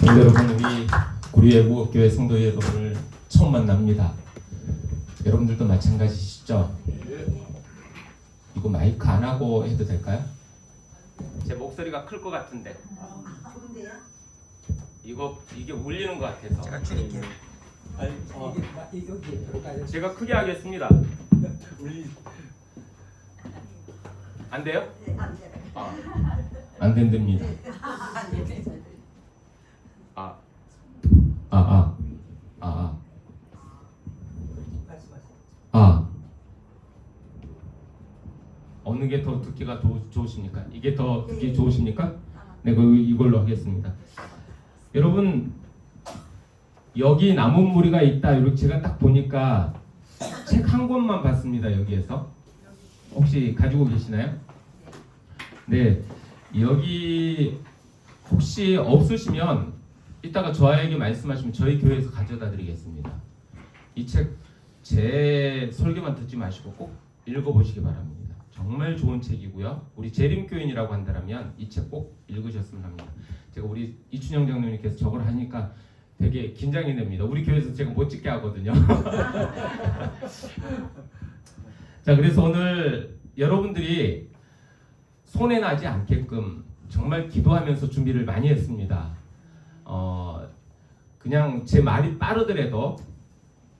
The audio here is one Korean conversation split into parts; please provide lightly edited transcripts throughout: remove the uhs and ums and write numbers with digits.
여러분, 우리 구리의 무업교회 성도 여러분을 처음 만납니다. 여러분들도 마찬가지시죠? 이거 마이크 안 하고 해도 될까요? 제 목소리가 클 것 같은데. 좋은데요? 이게 울리는 것 같아서. 제가 줄일게요. 여기 들어가야 제가 크게 하겠습니다. 안 돼요? 네, 안 돼요. 안 된답니다. 안 돼요. 어느 게 더 듣기가 좋으십니까? 이게 더 듣기 좋으십니까? 네, 이걸로 하겠습니다. 여러분, 여기 나무 무리가 있다. 이렇게 제가 딱 보니까 책 한 권만 봤습니다. 여기에서 혹시 가지고 계시나요? 네, 여기 혹시 없으시면 이따가 저에게 말씀하시면 저희 교회에서 가져다 드리겠습니다. 이 책 제 설교만 듣지 마시고 꼭 읽어보시기 바랍니다. 정말 좋은 책이고요. 우리 재림교인이라고 한다면 이 책 꼭 읽으셨으면 합니다. 제가 우리 이춘영 장로님께서 저걸 하니까 되게 긴장이 됩니다. 우리 교회에서 제가 못 찍게 하거든요. 자, 그래서 오늘 여러분들이 손해 나지 않게끔 정말 기도하면서 준비를 많이 했습니다. 그냥 제 말이 빠르더라도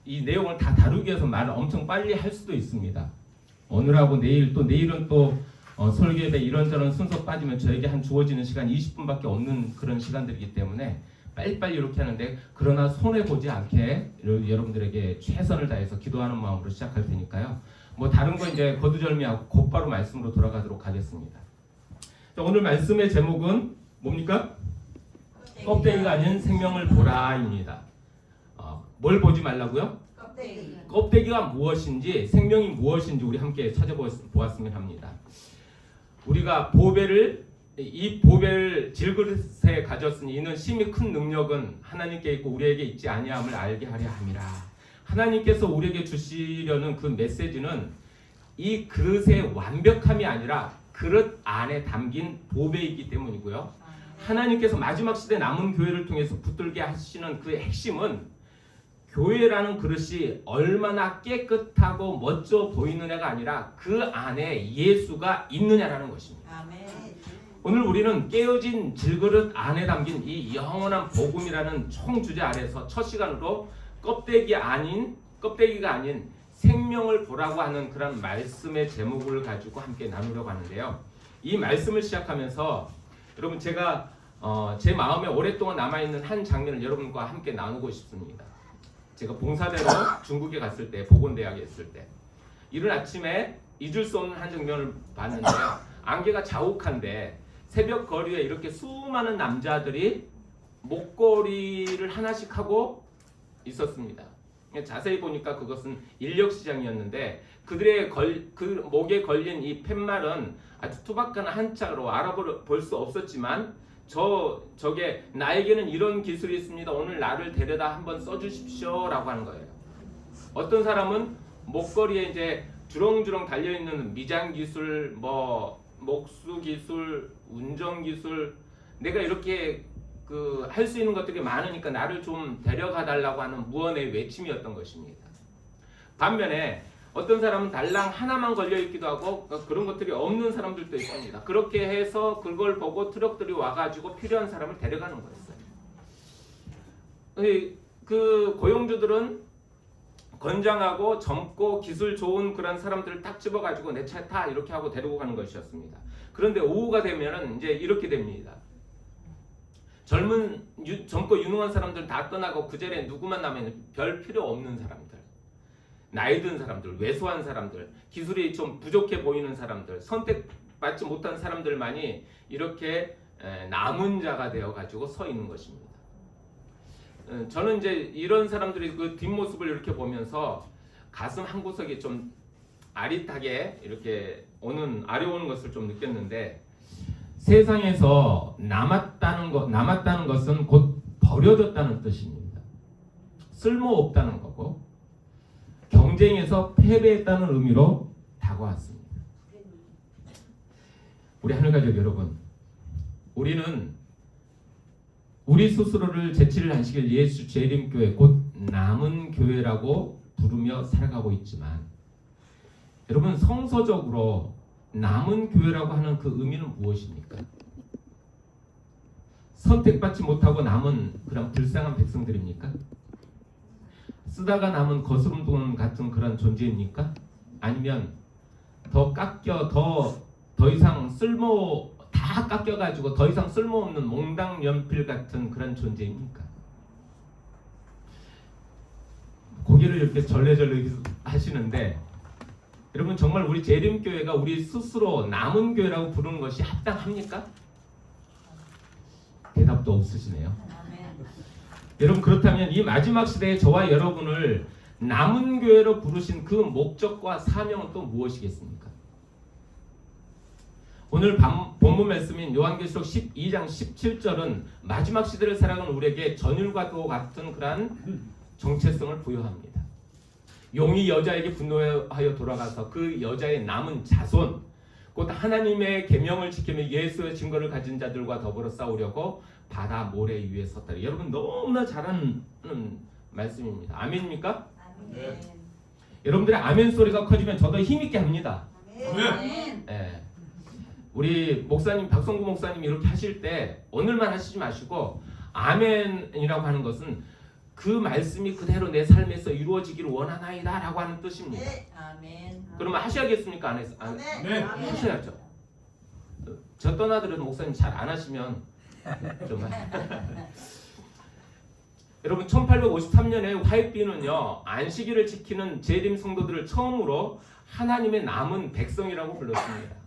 이 내용을 다 다루기 위해서 말을 엄청 빨리 할 수도 있습니다. 오늘하고 내일은 또 설교에 이런저런 순서 빠지면 저에게 한 주어지는 시간 20분밖에 없는 그런 시간들이기 때문에 빨리빨리 이렇게 하는데, 그러나 손해보지 않게 여러분들에게 최선을 다해서 기도하는 마음으로 시작할 테니까요. 뭐 다른 거 이제 거두절미하고 곧바로 말씀으로 돌아가도록 하겠습니다. 자, 오늘 말씀의 제목은 뭡니까? 껍데기가 아닌 생명을 보라입니다. 뭘 보지 말라고요? 껍데기. 껍데기가 무엇인지, 생명이 무엇인지 우리 함께 찾아보았으면 합니다. 우리가 이 보배를 질그릇에 가졌으니 이는 심히 큰 능력은 하나님께 있고 우리에게 있지 아니함을 알게 하려 함이라. 하나님께서 우리에게 주시려는 그 메시지는 이 그릇의 완벽함이 아니라 그릇 안에 담긴 보배이기 때문이고요. 하나님께서 마지막 시대 남은 교회를 통해서 붙들게 하시는 그 핵심은 교회라는 그릇이 얼마나 깨끗하고 멋져 보이느냐가 아니라 그 안에 예수가 있느냐라는 것입니다. 아멘. 오늘 우리는 깨어진 질그릇 안에 담긴 이 영원한 복음이라는 총주제 아래서 첫 시간으로 껍데기가 아닌 생명을 보라고 하는 그런 말씀의 제목을 가지고 함께 나누려고 하는데요. 이 말씀을 시작하면서 여러분, 제가 제 마음에 오랫동안 남아있는 한 장면을 여러분과 함께 나누고 싶습니다. 제가 봉사대로 중국에 갔을 때, 보건대학에 있을 때 이른 아침에 잊을 수 없는 한 장면을 봤는데요. 안개가 자욱한데 새벽 거리에 이렇게 수많은 남자들이 목걸이를 하나씩 하고 있었습니다. 자세히 보니까 그것은 인력시장이었는데 그들의 그 목에 걸린 이 팻말은 아주 투박한 한자로 알아볼 수 없었지만 저게 나에게는 이런 기술이 있습니다. 오늘 나를 데려다 한번 써주십시오 라고 하는 거예요. 어떤 사람은 목걸이에 이제 주렁주렁 달려있는 미장기술, 목수기술, 운전기술, 내가 이렇게 할 수 있는 것들이 많으니까 나를 좀 데려가 달라고 하는 무언의 외침이었던 것입니다. 반면에 어떤 사람은 달랑 하나만 걸려있기도 하고 그런 것들이 없는 사람들도 있습니다. 그렇게 해서 그걸 보고 트럭들이 와가지고 필요한 사람을 데려가는 거였어요. 그 고용주들은 건장하고 젊고 기술 좋은 그런 사람들을 딱 집어가지고 내 차에 타 이렇게 하고 데리고 가는 것이었습니다. 그런데 오후가 되면은 이제 이렇게 됩니다. 젊고 유능한 사람들 다 떠나고 그 자리에 누구만 남으면 별 필요 없는 사람들, 나이 든 사람들, 왜소한 사람들, 기술이 좀 부족해 보이는 사람들, 선택받지 못한 사람들만이 이렇게 남은 자가 되어 가지고 서 있는 것입니다. 저는 이제 이런 사람들이 그 뒷모습을 이렇게 보면서 가슴 한 구석이 좀 아릿하게 이렇게 아려오는 것을 좀 느꼈는데, 세상에서 남았다는 것은 곧 버려졌다는 뜻입니다. 쓸모없다는 거고 경쟁에서 패배했다는 의미로 다가왔습니다. 우리 하늘가족 여러분, 우리는 우리 스스로를 제7일 안식일 예수 재림교회 곧 남은 교회라고 부르며 살아가고 있지만 여러분 성서적으로 남은 교회라고 하는 그 의미는 무엇입니까? 선택받지 못하고 남은 그런 불쌍한 백성들입니까? 쓰다가 남은 거스름돈 같은 그런 존재입니까? 아니면 더 깎여 더 이상 다 깎여가지고 더 이상 쓸모없는 몽당 연필 같은 그런 존재입니까? 고개를 이렇게 절레절레 하시는데 여러분 정말 우리 재림교회가 우리 스스로 남은 교회라고 부르는 것이 합당합니까? 대답도 없으시네요. 여러분 그렇다면 이 마지막 시대에 저와 여러분을 남은 교회로 부르신 그 목적과 사명은 또 무엇이겠습니까? 오늘 본문 말씀인 요한계시록 12장 17절은 마지막 시대를 살아가는 우리에게 전율과도 같은 그러한 정체성을 부여합니다. 용이 여자에게 분노하여 돌아가서 그 여자의 남은 자손 곧 하나님의 계명을 지키며 예수의 증거를 가진 자들과 더불어 싸우려고 바다 모래 위에 섰다. 여러분 너무나 잘 아는 말씀입니다. 아멘입니까? 아멘. 여러분들의 아멘 소리가 커지면 저도 힘있게 합니다. 아멘. 예. 우리 목사님 박성구 목사님이 이렇게 하실 때 오늘만 하시지 마시고 아멘이라고 하는 것은 그 말씀이 그대로 내 삶에서 이루어지기를 원하나이다 라고 하는 뜻입니다. 아멘. 그러면 하셔야겠습니까? 안 아멘. 하셔야죠. 저 떠나더라도 목사님 잘 안 하시면 좀 여러분 1853년에 화이트비는요 안식일을 지키는 재림 성도들을 처음으로 하나님의 남은 백성이라고 불렀습니다.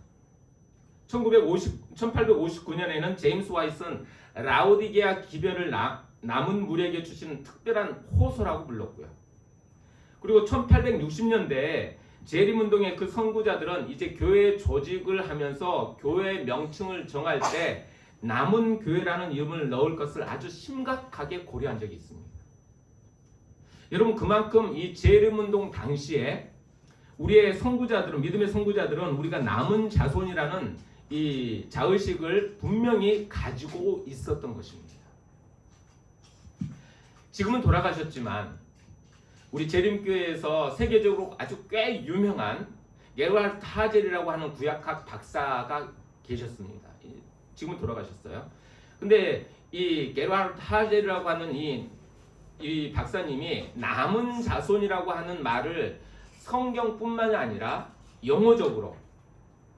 1859년에는 제임스 와이스는 라오디게아 기별을 남은 무리에게 주시는 특별한 호소라고 불렀고요. 그리고 1860년대에 재림운동의 그 선구자들은 이제 교회 조직을 하면서 교회 명칭을 정할 때 남은 교회라는 이름을 넣을 것을 아주 심각하게 고려한 적이 있습니다. 여러분 그만큼 이 재림운동 당시에 우리의 선구자들은 믿음의 선구자들은 우리가 남은 자손이라는 이 자의식을 분명히 가지고 있었던 것입니다. 지금은 돌아가셨지만 우리 재림교회에서 세계적으로 아주 꽤 유명한 게르하르트 하젤이라고 하는 구약학 박사가 계셨습니다. 지금은 돌아가셨어요. 근데 이 게르하르트 하젤이라고 하는 이 박사님이 남은 자손이라고 하는 말을 성경뿐만 아니라 영어적으로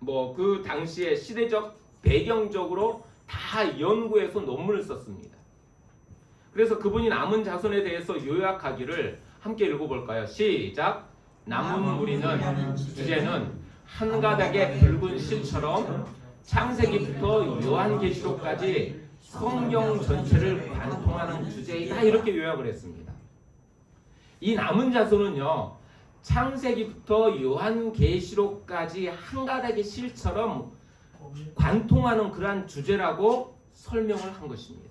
뭐 그 당시의 시대적 배경적으로 다 연구해서 논문을 썼습니다. 그래서 그분이 남은 자손에 대해서 요약하기를 함께 읽어볼까요? 시작! 남은 무리는 주제는 한 가닥의 붉은 실처럼 창세기부터 요한계시록까지 성경 전체를 관통하는 주제이다 이렇게 요약을 했습니다. 이 남은 자손은요 창세기부터 요한계시록까지 한 가닥의 실처럼 관통하는 그러한 주제라고 설명을 한 것입니다.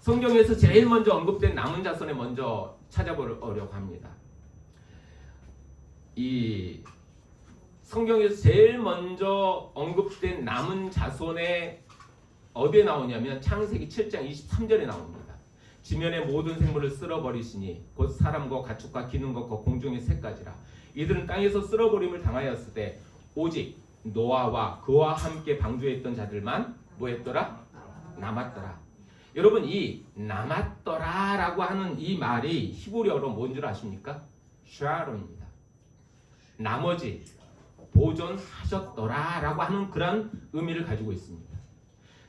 성경에서 제일 먼저 언급된 남은 자손에 먼저 찾아보려고 합니다. 이 성경에서 제일 먼저 언급된 남은 자손에 어디에 나오냐면 창세기 7장 23절에 나옵니다. 지면의 모든 생물을 쓸어버리시니 곧 사람과 가축과 기는 것과 공중의 새까지라. 이들은 땅에서 쓸어버림을 당하였을 때 오직 노아와 그와 함께 방주했던 자들만 뭐했더라? 남았더라. 여러분 이 남았더라라고 하는 이 말이 히브리어로 뭔 줄 아십니까? 샤론입니다. 나머지 보존하셨더라라고 하는 그런 의미를 가지고 있습니다.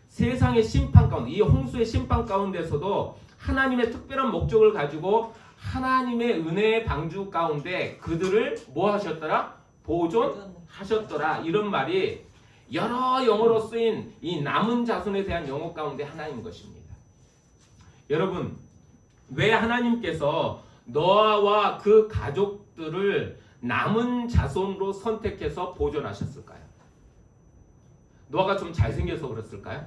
세상의 심판 가운데 이 홍수의 심판 가운데서도 하나님의 특별한 목적을 가지고 하나님의 은혜의 방주 가운데 그들을 뭐 하셨더라? 보존하셨더라. 이런 말이 여러 영어로 쓰인 이 남은 자손에 대한 영어 가운데 하나인 것입니다. 여러분 왜 하나님께서 노아와 그 가족들을 남은 자손으로 선택해서 보존하셨을까요? 노아가 좀 잘생겨서 그랬을까요?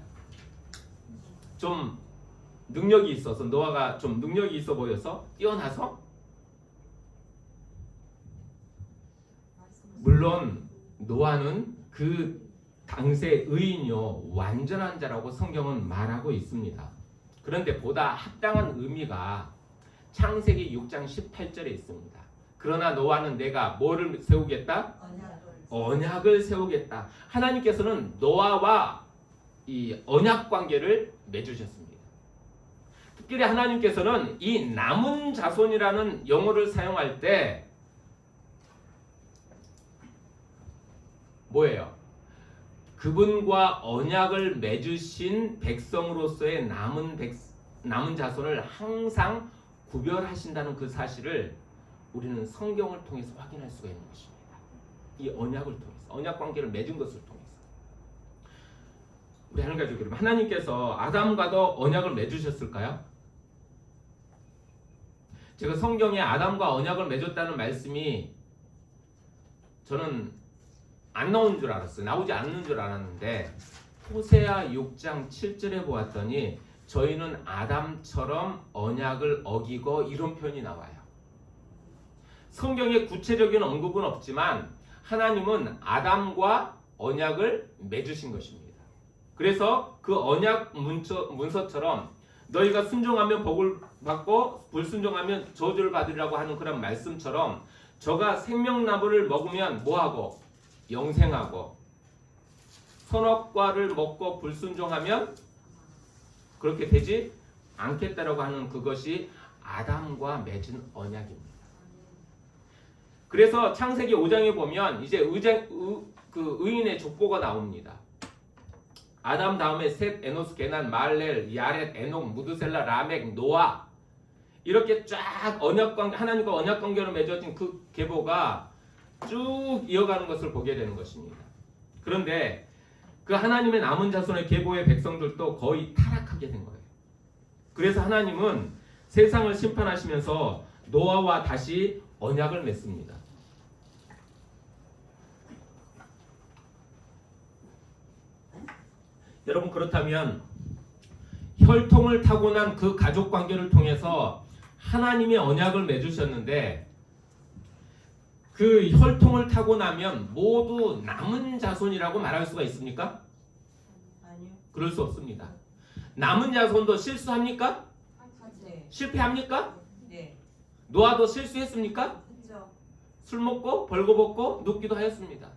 좀 능력이 있어서 노아가 좀 능력이 있어 보여서 뛰어나서? 물론 노아는 그 당세 의인이요 완전한 자라고 성경은 말하고 있습니다. 그런데 보다 합당한 의미가 창세기 6장 18절에 있습니다. 그러나 너와는 내가 뭐를 세우겠다? 언약을 세우겠다. 하나님께서는 노아와 이 언약 관계를 맺으셨습니다. 특별히 하나님께서는 이 남은 자손이라는 용어를 사용할 때 뭐예요? 그분과 언약을 맺으신 백성으로서의 남은 자손을 항상 구별하신다는 그 사실을 우리는 성경을 통해서 확인할 수가 있는 것입니다. 이 언약을 통해서, 언약 관계를 맺은 것을 통해서. 우리 하나님 가족 여러분, 하나님께서 아담과도 언약을 맺으셨을까요? 제가 성경에 아담과 언약을 맺었다는 말씀이 저는 안 나온 줄 알았어요. 나오지 않는 줄 알았는데 호세아 6장 7절에 보았더니 저희는 아담처럼 언약을 어기고 이런 표현이 나와요. 성경에 구체적인 언급은 없지만 하나님은 아담과 언약을 맺으신 것입니다. 그래서 그 언약 문서처럼 너희가 순종하면 복을 받고 불순종하면 저주를 받으리라고 하는 그런 말씀처럼 저가 생명나무를 먹으면 뭐하고? 영생하고 선악과를 먹고 불순종하면 그렇게 되지 않겠다라고 하는 그것이 아담과 맺은 언약입니다. 그래서 창세기 5장에 보면 이제 의인의 족보가 나옵니다. 아담 다음에 셋, 에노스, 게난, 말렐, 야렛, 에녹, 무드셀라, 라멕, 노아 이렇게 쫙 하나님과 언약 관계로 맺어진 그 계보가 쭉 이어가는 것을 보게 되는 것입니다. 그런데 그 하나님의 남은 자손의 계보의 백성들도 거의 타락하게 된 거예요. 그래서 하나님은 세상을 심판하시면서 노아와 다시 언약을 맺습니다. 여러분, 그렇다면 혈통을 타고난 그 가족 관계를 통해서 하나님의 언약을 맺으셨는데 그 혈통을 타고나면 모두 남은 자손이라고 말할 수가 있습니까? 아니요. 그럴 수 없습니다. 남은 자손도 실수합니까? 네. 실패합니까? 네. 노아도 실수했습니까? 그렇죠. 술 먹고 벌거벗고 눕기도 하였습니다.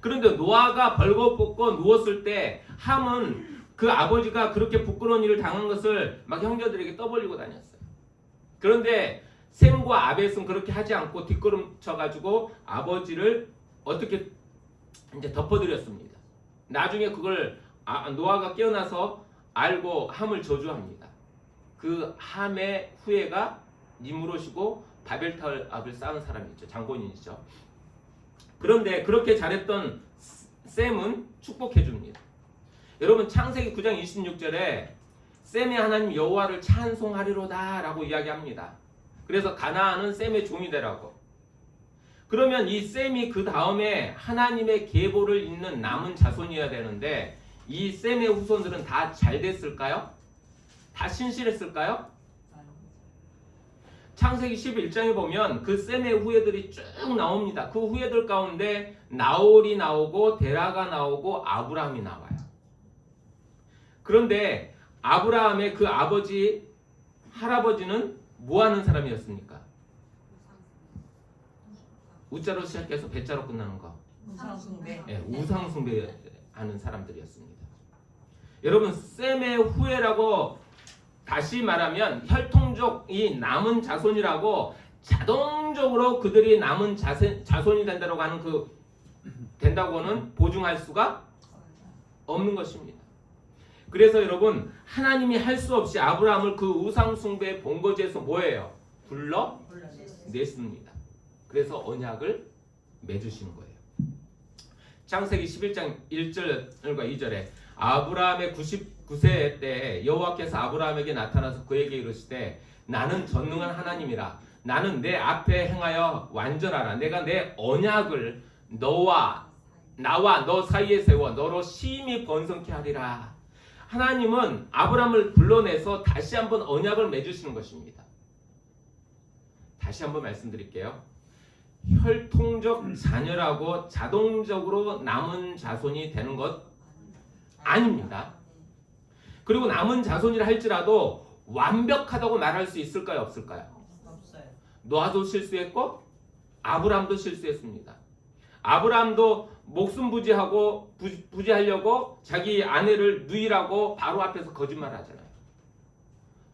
그런데 노아가 벌거벗고 누웠을 때 함은 그 아버지가 그렇게 부끄러운 일을 당한 것을 막 형제들에게 떠벌리고 다녔어요. 그런데 셈과 아벳은 그렇게 하지 않고 뒷걸음쳐가지고 아버지를 어떻게 이제 덮어드렸습니다. 나중에 그걸 노아가 깨어나서 알고 함을 저주합니다. 그 함의 후예가 니므롯이고 바벨탑을 쌓은 사람이죠. 장본인이죠. 그런데 그렇게 잘했던 셈은 축복해 줍니다. 여러분, 창세기 9장 26절에 셈의 하나님 여호와를 찬송하리로다 라고 이야기합니다. 그래서 가나안은 셈의 종이 되라고. 그러면 이 셈이 그 다음에 하나님의 계보를 잇는 남은 자손이어야 되는데 이 셈의 후손들은 다 잘 됐을까요? 다 신실했을까요? 창세기 11장에 보면 그 셈의 후예들이 쭉 나옵니다. 그 후예들 가운데 나홀이 나오고 데라가 나오고 아브라함이 나와요. 그런데 아브라함의 그 아버지, 할아버지는 뭐 하는 사람이었습니까? 우자로 시작해서 배자로 끝나는 거. 우상숭배. 네, 우상숭배 하는 사람들이었습니다. 여러분, 셈의 후예라고 다시 말하면 혈통적 이 남은 자손이라고 자동적으로 그들이 남은 자손이 된다고 하는 된다고는 보증할 수가 없는 것입니다. 그래서 여러분, 하나님이 할 수 없이 아브라함을 그 우상숭배의 본거지에서 뭐예요? 불러냈습니다. 그래서 언약을 맺으시는 거예요. 창세기 11장 1절과 2절에 아브라함의 99세 때 여호와께서 아브라함에게 나타나서 그에게 이르시되 나는 전능한 하나님이라. 나는 내 앞에 행하여 완전하라. 내가 내 언약을 나와 너 사이에 세워 너로 심히 번성케 하리라. 하나님은 아브라함을 불러내서 다시 한번 언약을 맺으시는 것입니다. 다시 한번 말씀드릴게요. 혈통적 자녀라고 자동적으로 남은 자손이 되는 것 아닙니다. 그리고 남은 자손이라 할지라도 완벽하다고 말할 수 있을까요? 없을까요? 없어요. 노아도 실수했고 아브라함도 실수했습니다. 아브라함도 목숨 부지하고 부지하려고 자기 아내를 누이라고 바로 앞에서 거짓말하잖아요.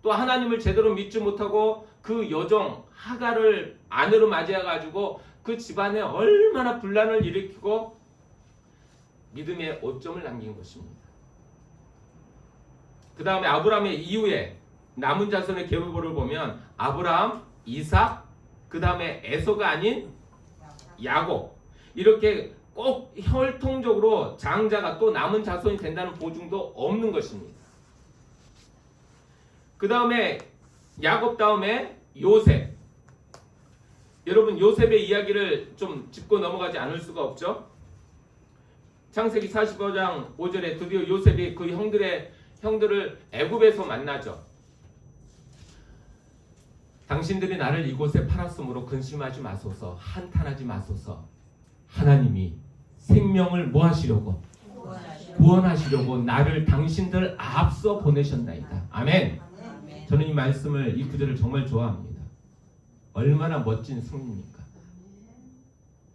또 하나님을 제대로 믿지 못하고 그 여종 하갈을 아내로 맞이해가지고 그 집안에 얼마나 분란을 일으키고 믿음의 오점을 남긴 것입니다. 그 다음에 아브라함의 이후에 남은 자손의 계보를 보면 아브라함, 이삭, 그 다음에 에서가 아닌 야곱, 이렇게 꼭 혈통적으로 장자가 또 남은 자손이 된다는 보증도 없는 것입니다. 그 다음에 야곱 다음에 요셉. 여러분 요셉의 이야기를 좀 짚고 넘어가지 않을 수가 없죠. 창세기 45장 5절에 드디어 요셉이 그 형들을 애굽에서 만나죠. 당신들이 나를 이곳에 팔았으므로 근심하지 마소서, 한탄하지 마소서. 하나님이 생명을 뭐 하시려고? 구원하시려고 나를 당신들 앞서 보내셨나이다. 아멘. 저는 이 말씀을, 이 구절을 정말 좋아합니다. 얼마나 멋진 승리입니까?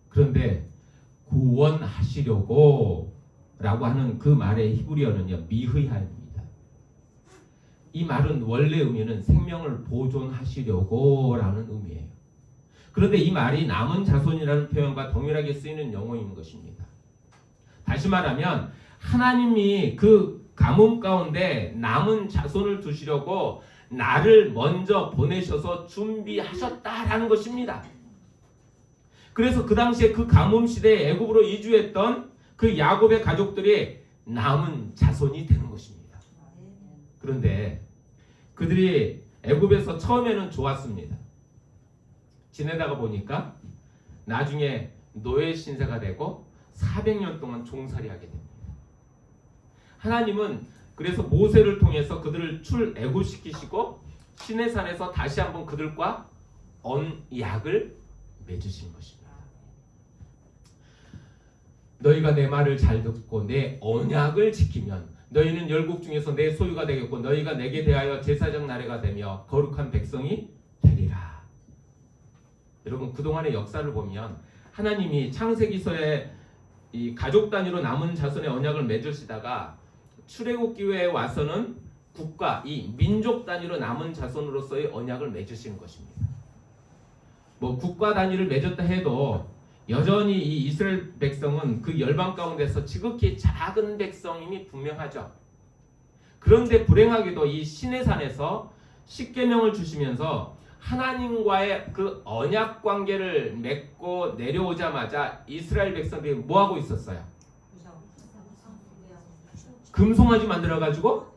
그런데 구원하시려고 라고 하는 그 말의 히브리어는요, 미흐야입니다. 이 말은 원래 의미는 생명을 보존하시려고 라는 의미예요. 그런데 이 말이 남은 자손이라는 표현과 동일하게 쓰이는 용어인 것입니다. 다시 말하면 하나님이 그 가뭄 가운데 남은 자손을 두시려고 나를 먼저 보내셔서 준비하셨다라는 것입니다. 그래서 그 당시에 그 가뭄 시대에 애굽으로 이주했던 그 야곱의 가족들이 남은 자손이 되는 것입니다. 그런데 그들이 애굽에서 처음에는 좋았습니다. 지내다가 보니까 나중에 노예 신세가 되고 400년 동안 종살이하게 됩니다. 하나님은 그래서 모세를 통해서 그들을 출애굽시키시고 시내산에서 다시 한번 그들과 언약을 맺으신 것입니다. 너희가 내 말을 잘 듣고 내 언약을 지키면 너희는 열국 중에서 내 소유가 되겠고 너희가 내게 대하여 제사장 나라가 되며 거룩한 백성이 되리라. 여러분 그동안의 역사를 보면 하나님이 창세기서에 이 가족 단위로 남은 자손의 언약을 맺으시다가 출애굽 기회에 와서는 국가, 이 민족 단위로 남은 자손으로서의 언약을 맺으시는 것입니다. 뭐 국가 단위를 맺었다 해도 여전히 이 이스라엘 백성은 그 열방 가운데서 지극히 작은 백성임이 분명하죠. 그런데 불행하게도 이 시내산에서 십계명을 주시면서 하나님과의 그 언약 관계를 맺고 내려오자마자 이스라엘 백성들이 뭐 하고 있었어요? 금송아지 만들어가지고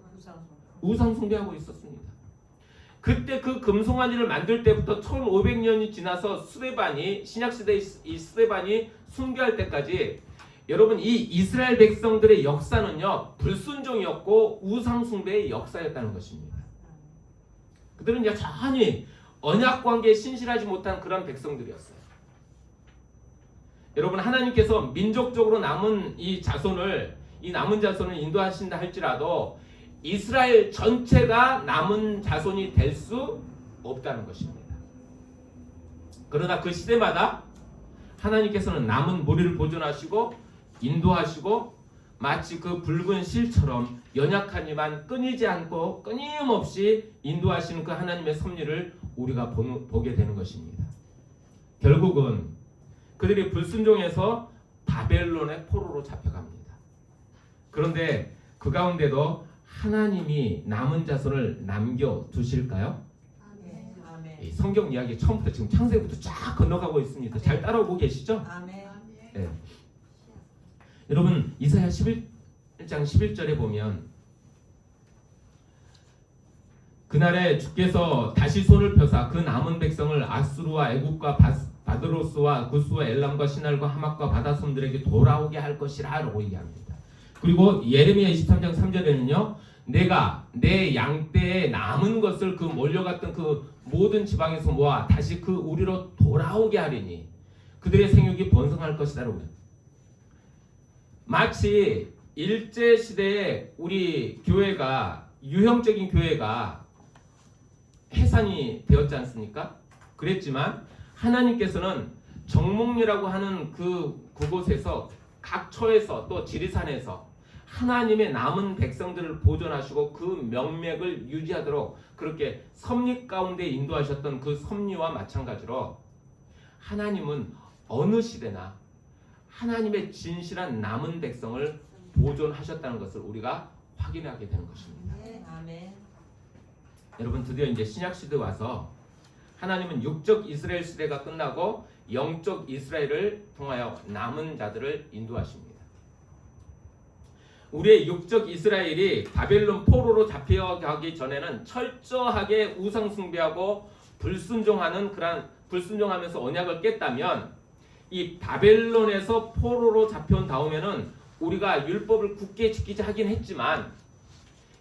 우상 숭배하고 있었습니다. 그때 그 금송아지를 만들 때부터 1500년이 지나서 스데반이 신약시대의 이 스데반이 순교할 때까지 여러분 이 이스라엘 백성들의 역사는요 불순종이었고 우상 숭배의 역사였다는 것입니다. 그들은 여전히 언약 관계에 신실하지 못한 그런 백성들이었어요. 여러분 하나님께서 민족적으로 남은 이 남은 자손을 인도하신다 할지라도 이스라엘 전체가 남은 자손이 될 수 없다는 것입니다. 그러나 그 시대마다 하나님께서는 남은 무리를 보존하시고 인도하시고 마치 그 붉은 실처럼 연약하지만 끊이지 않고 끊임없이 인도하시는 그 하나님의 섭리를 우리가 보게 되는 것입니다. 결국은 그들이 불순종해서 바벨론의 포로로 잡혀갑니다. 그런데 그 가운데도 하나님이 남은 자손을 남겨두실까요? 이 성경 이야기 처음부터 지금 창세기부터 쫙 건너가고 있습니다. 잘 따라오고 계시죠? 네. 여러분 이사야 11장 11절에 보면 그날에 주께서 다시 손을 펴사 그 남은 백성을 아수르와 애굽과 바드로스와 구스와 엘람과 시날과 하맛과 바다섬들에게 돌아오게 할 것이라 라고 얘기합니다. 그리고 예레미야 23장 3절에는요 내가 내 양떼에 남은 것을 그 몰려갔던 그 모든 지방에서 모아 다시 그 우리로 돌아오게 하리니 그들의 생육이 번성할 것이다라고. 마치 일제 시대에 우리 교회가 유형적인 교회가 해산이 되었지 않습니까? 그랬지만 하나님께서는 정목리라고 하는 그곳에서 각 처에서 또 지리산에서 하나님의 남은 백성들을 보존하시고 그 명맥을 유지하도록 그렇게 섭리 가운데 인도하셨던 그 섭리와 마찬가지로 하나님은 어느 시대나 하나님의 진실한 남은 백성을 보존하셨다는 것을 우리가 확인하게 되는 것입니다. 네, 아멘. 여러분 드디어 이제 신약 시대 와서 하나님은 육적 이스라엘 시대가 끝나고 영적 이스라엘을 통하여 남은 자들을 인도하십니다. 우리의 육적 이스라엘이 바벨론 포로로 잡혀가기 전에는 철저하게 우상 숭배하고 불순종하면서 언약을 깼다면 이 바벨론에서 포로로 잡혀온 다음에는 우리가 율법을 굳게 지키자 하긴 했지만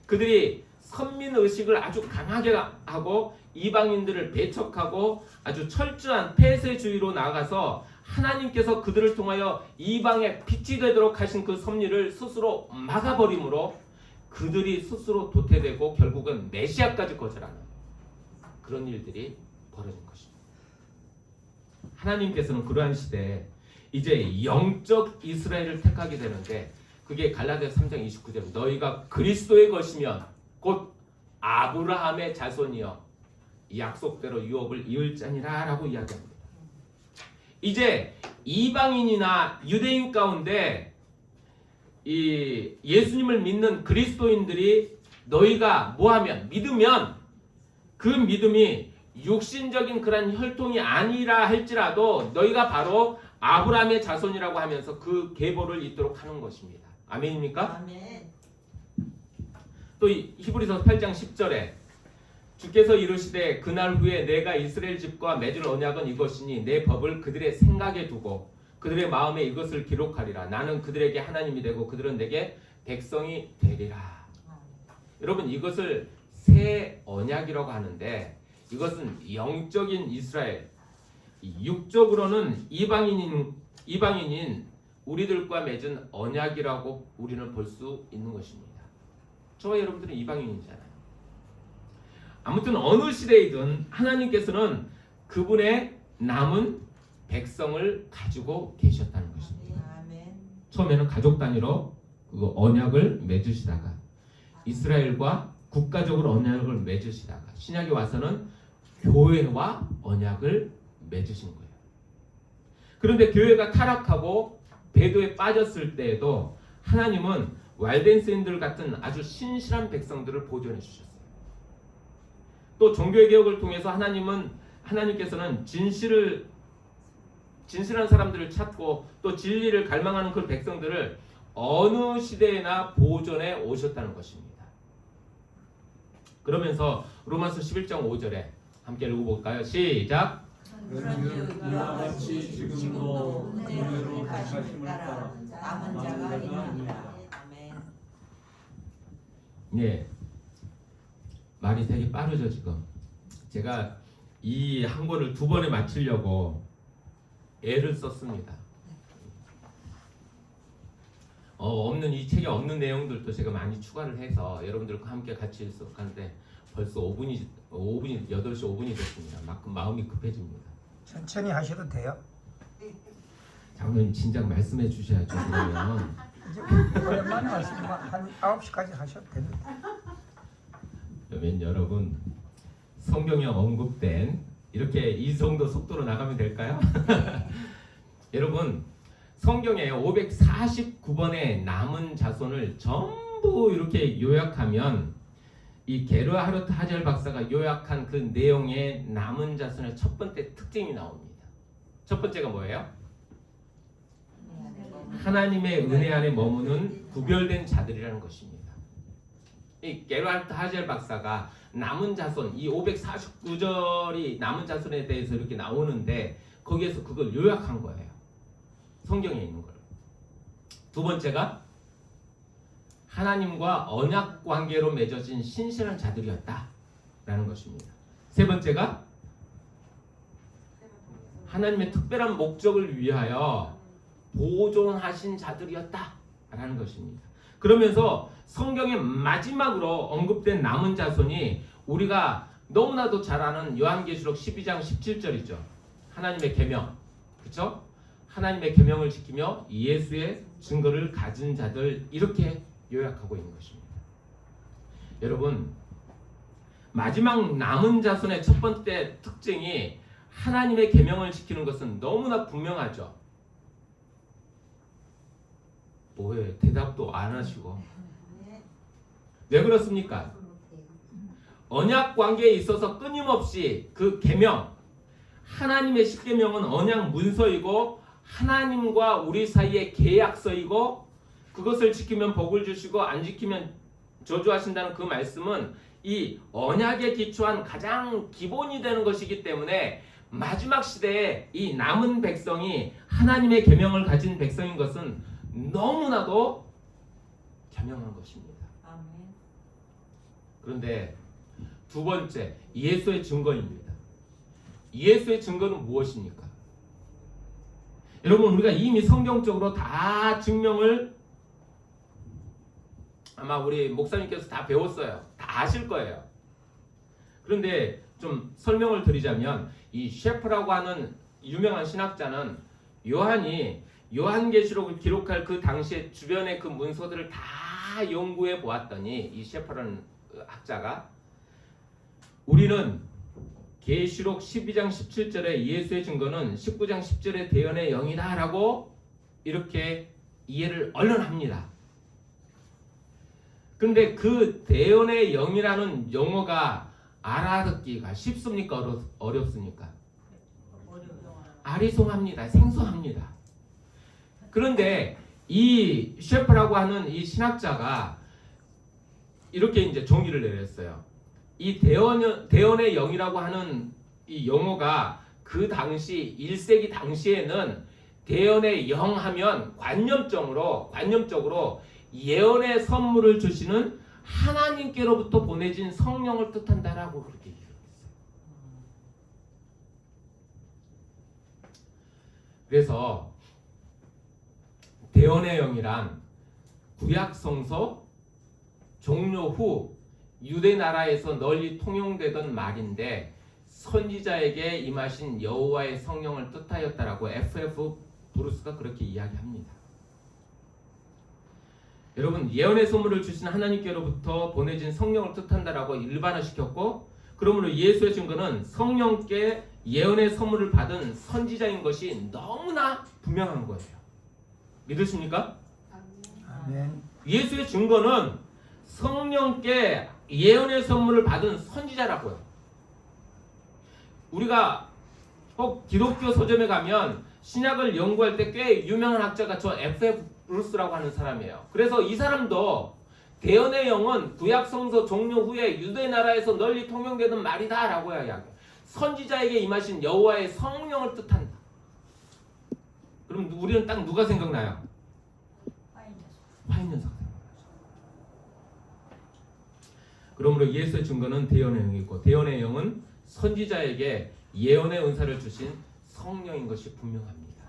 그들이 선민 의식을 아주 강하게 하고 이방인들을 배척하고 아주 철저한 폐쇄주의로 나아가서 하나님께서 그들을 통하여 이방의 빛이 되도록 하신 그 섭리를 스스로 막아버림으로 그들이 스스로 도태되고 결국은 메시아까지 거절하는 그런 일들이 벌어진 것입니다. 하나님께서는 그러한 시대에 이제 영적 이스라엘을 택하게 되는데 그게 갈라디아 3장 29절 너희가 그리스도의 것이면 곧 아브라함의 자손이여 약속대로 유업을 이을 자니라 라고 이야기합니다. 이제 이방인이나 유대인 가운데 이 예수님을 믿는 그리스도인들이 너희가 뭐하면 믿으면 그 믿음이 육신적인 그런 혈통이 아니라 할지라도 너희가 바로 아브라함의 자손이라고 하면서 그 계보를 잇도록 하는 것입니다. 아멘입니까? 아멘. 또 히브리서 8장 10절에 주께서 이르시되 그날 후에 내가 이스라엘 집과 맺을 언약은 이것이니 내 법을 그들의 생각에 두고 그들의 마음에 이것을 기록하리라. 나는 그들에게 하나님이 되고 그들은 내게 백성이 되리라. 여러분 이것을 새 언약이라고 하는데 이것은 영적인 이스라엘, 육적으로는 이방인인 우리들과 맺은 언약이라고 우리는 볼 수 있는 것입니다. 저와 여러분들은 이방인이잖아요. 아무튼 어느 시대이든 하나님께서는 그분의 남은 백성을 가지고 계셨다는 것입니다. 아멘. 처음에는 가족 단위로 그 언약을 맺으시다가 이스라엘과 국가적으로 언약을 맺으시다가 신약에 와서는 교회와 언약을 맺으신 거예요. 그런데 교회가 타락하고 배도에 빠졌을 때에도 하나님은 왈덴스인들 같은 아주 신실한 백성들을 보존해 주셨어요. 또 종교의 개혁을 통해서 하나님께서는 진실한 사람들을 찾고 또 진리를 갈망하는 그 백성들을 어느 시대에나 보존해 오셨다는 것입니다. 그러면서 로마서 11장 5절에 함께 읽어볼까요? 시작! 그런즉 이와 같이 지금도 은혜로 하심을 따라 남은 자가 있느니라. 아멘. 네, 말이 되게 빠르죠 지금. 제가 이 한 권을 두 번에 마치려고 애를 썼습니다. 없는 이 책에 없는 내용들도 제가 많이 추가를 해서 여러분들과 함께 같이 하는데 벌써 5분이 8시 5분이 됐습니다. 마음이 급해집니다. 천천히 하셔도 돼요. 장로님 진작 말씀해 주셔야죠. 그러면 이제 오랜만에 말씀만 한 9시까지 하셔도 됩니다. 그러면 여러분 성경에 언급된 이렇게 이 정도 속도로 나가면 될까요? 여러분 성경에 549번의 남은 자손을 전부 이렇게 요약하면 이 게르하르트 하젤 박사가 요약한 그 내용의 남은 자손의 첫 번째 특징이 나옵니다. 첫 번째가 뭐예요? 하나님의 은혜 안에 머무는 구별된 자들이라는 것입니다. 이 게르하르트 하젤 박사가 남은 자손, 이 549절이 남은 자손에 대해서 이렇게 나오는데 거기에서 그걸 요약한 거예요. 성경에 있는 걸. 두 번째가 하나님과 언약 관계로 맺어진 신실한 자들이었다라는 것입니다. 세 번째가 하나님의 특별한 목적을 위하여 보존하신 자들이었다라는 것입니다. 그러면서 성경의 마지막으로 언급된 남은 자손이 우리가 너무나도 잘 아는 요한계시록 12장 17절이죠. 하나님의 계명, 그렇죠? 하나님의 계명을 지키며 예수의 증거를 가진 자들, 이렇게 요약하고 있는 것입니다. 여러분, 마지막 남은 자손의 첫 번째 특징이 하나님의 계명을 지키는 것은 너무나 분명하죠. 뭐예요? 대답도 안 하시고. 왜 그렇습니까? 언약 관계에 있어서 끊임없이 그 계명, 하나님의 십계명은 언약 문서이고 하나님과 우리 사이의 계약서이고, 그것을 지키면 복을 주시고 안 지키면 저주하신다는 그 말씀은 이 언약에 기초한 가장 기본이 되는 것이기 때문에 마지막 시대에 이 남은 백성이 하나님의 계명을 가진 백성인 것은 너무나도 겸허한 것입니다. 아멘. 그런데 두 번째, 예수의 증거입니다. 예수의 증거는 무엇입니까? 여러분, 우리가 이미 성경적으로 다 증명을 아마 우리 목사님께서 다 배웠어요. 다 아실 거예요. 그런데 좀 설명을 드리자면, 이 셰프라고 하는 유명한 신학자는 요한이 요한계시록을 기록할 그 당시에 주변의 그 문서들을 다 연구해 보았더니, 이 셰프라는 학자가, 우리는 계시록 12장 17절에 예수의 증거는 19장 10절의 대언의 영이다 라고 이렇게 이해를 얼른 합니다. 그런데 그 대언의 영이라는 용어가 알아듣기가 쉽습니까? 어렵습니까? 아리송합니다. 생소합니다. 그런데 이 셰프라고 하는 이 신학자가 이렇게 이제 정의를 내렸어요. 이 대언의 영이라고 하는 이 용어가 그 당시 1세기 당시에는 대언의 영 하면 관념적으로 예언의 선물을 주시는 하나님께로부터 보내진 성령을 뜻한다라고 그렇게 얘기했어요. 그래서 대언의 영이란 구약 성서 종료 후 유대 나라에서 널리 통용되던 말인데, 선지자에게 임하신 여호와의 성령을 뜻하였다라고 F.F. 브루스가 그렇게 이야기합니다. 여러분, 예언의 선물을 주신 하나님께로부터 보내진 성령을 뜻한다라고 일반화시켰고, 그러므로 예수의 증거는 성령께 예언의 선물을 받은 선지자인 것이 너무나 분명한 거예요. 믿으십니까? 아멘. 예수의 증거는 성령께 예언의 선물을 받은 선지자라고요. 우리가 꼭 기독교 서점에 가면 신약을 연구할 때 꽤 유명한 학자가 저 F.F. 브루스라고 하는 사람이에요. 그래서 이 사람도 대언의 영은 구약 성서 종료 후에 유대 나라에서 널리 통용되는 말이다 라고 이야기해요. 선지자에게 임하신 여호와의 성령을 뜻한다. 그럼 우리는 딱 누가 생각나요? 화인연사가 생각나죠. 그러므로 예수의 증거는 대언의 영이고, 대언의 영은 선지자에게 예언의 은사를 주신 성령인 것이 분명합니다.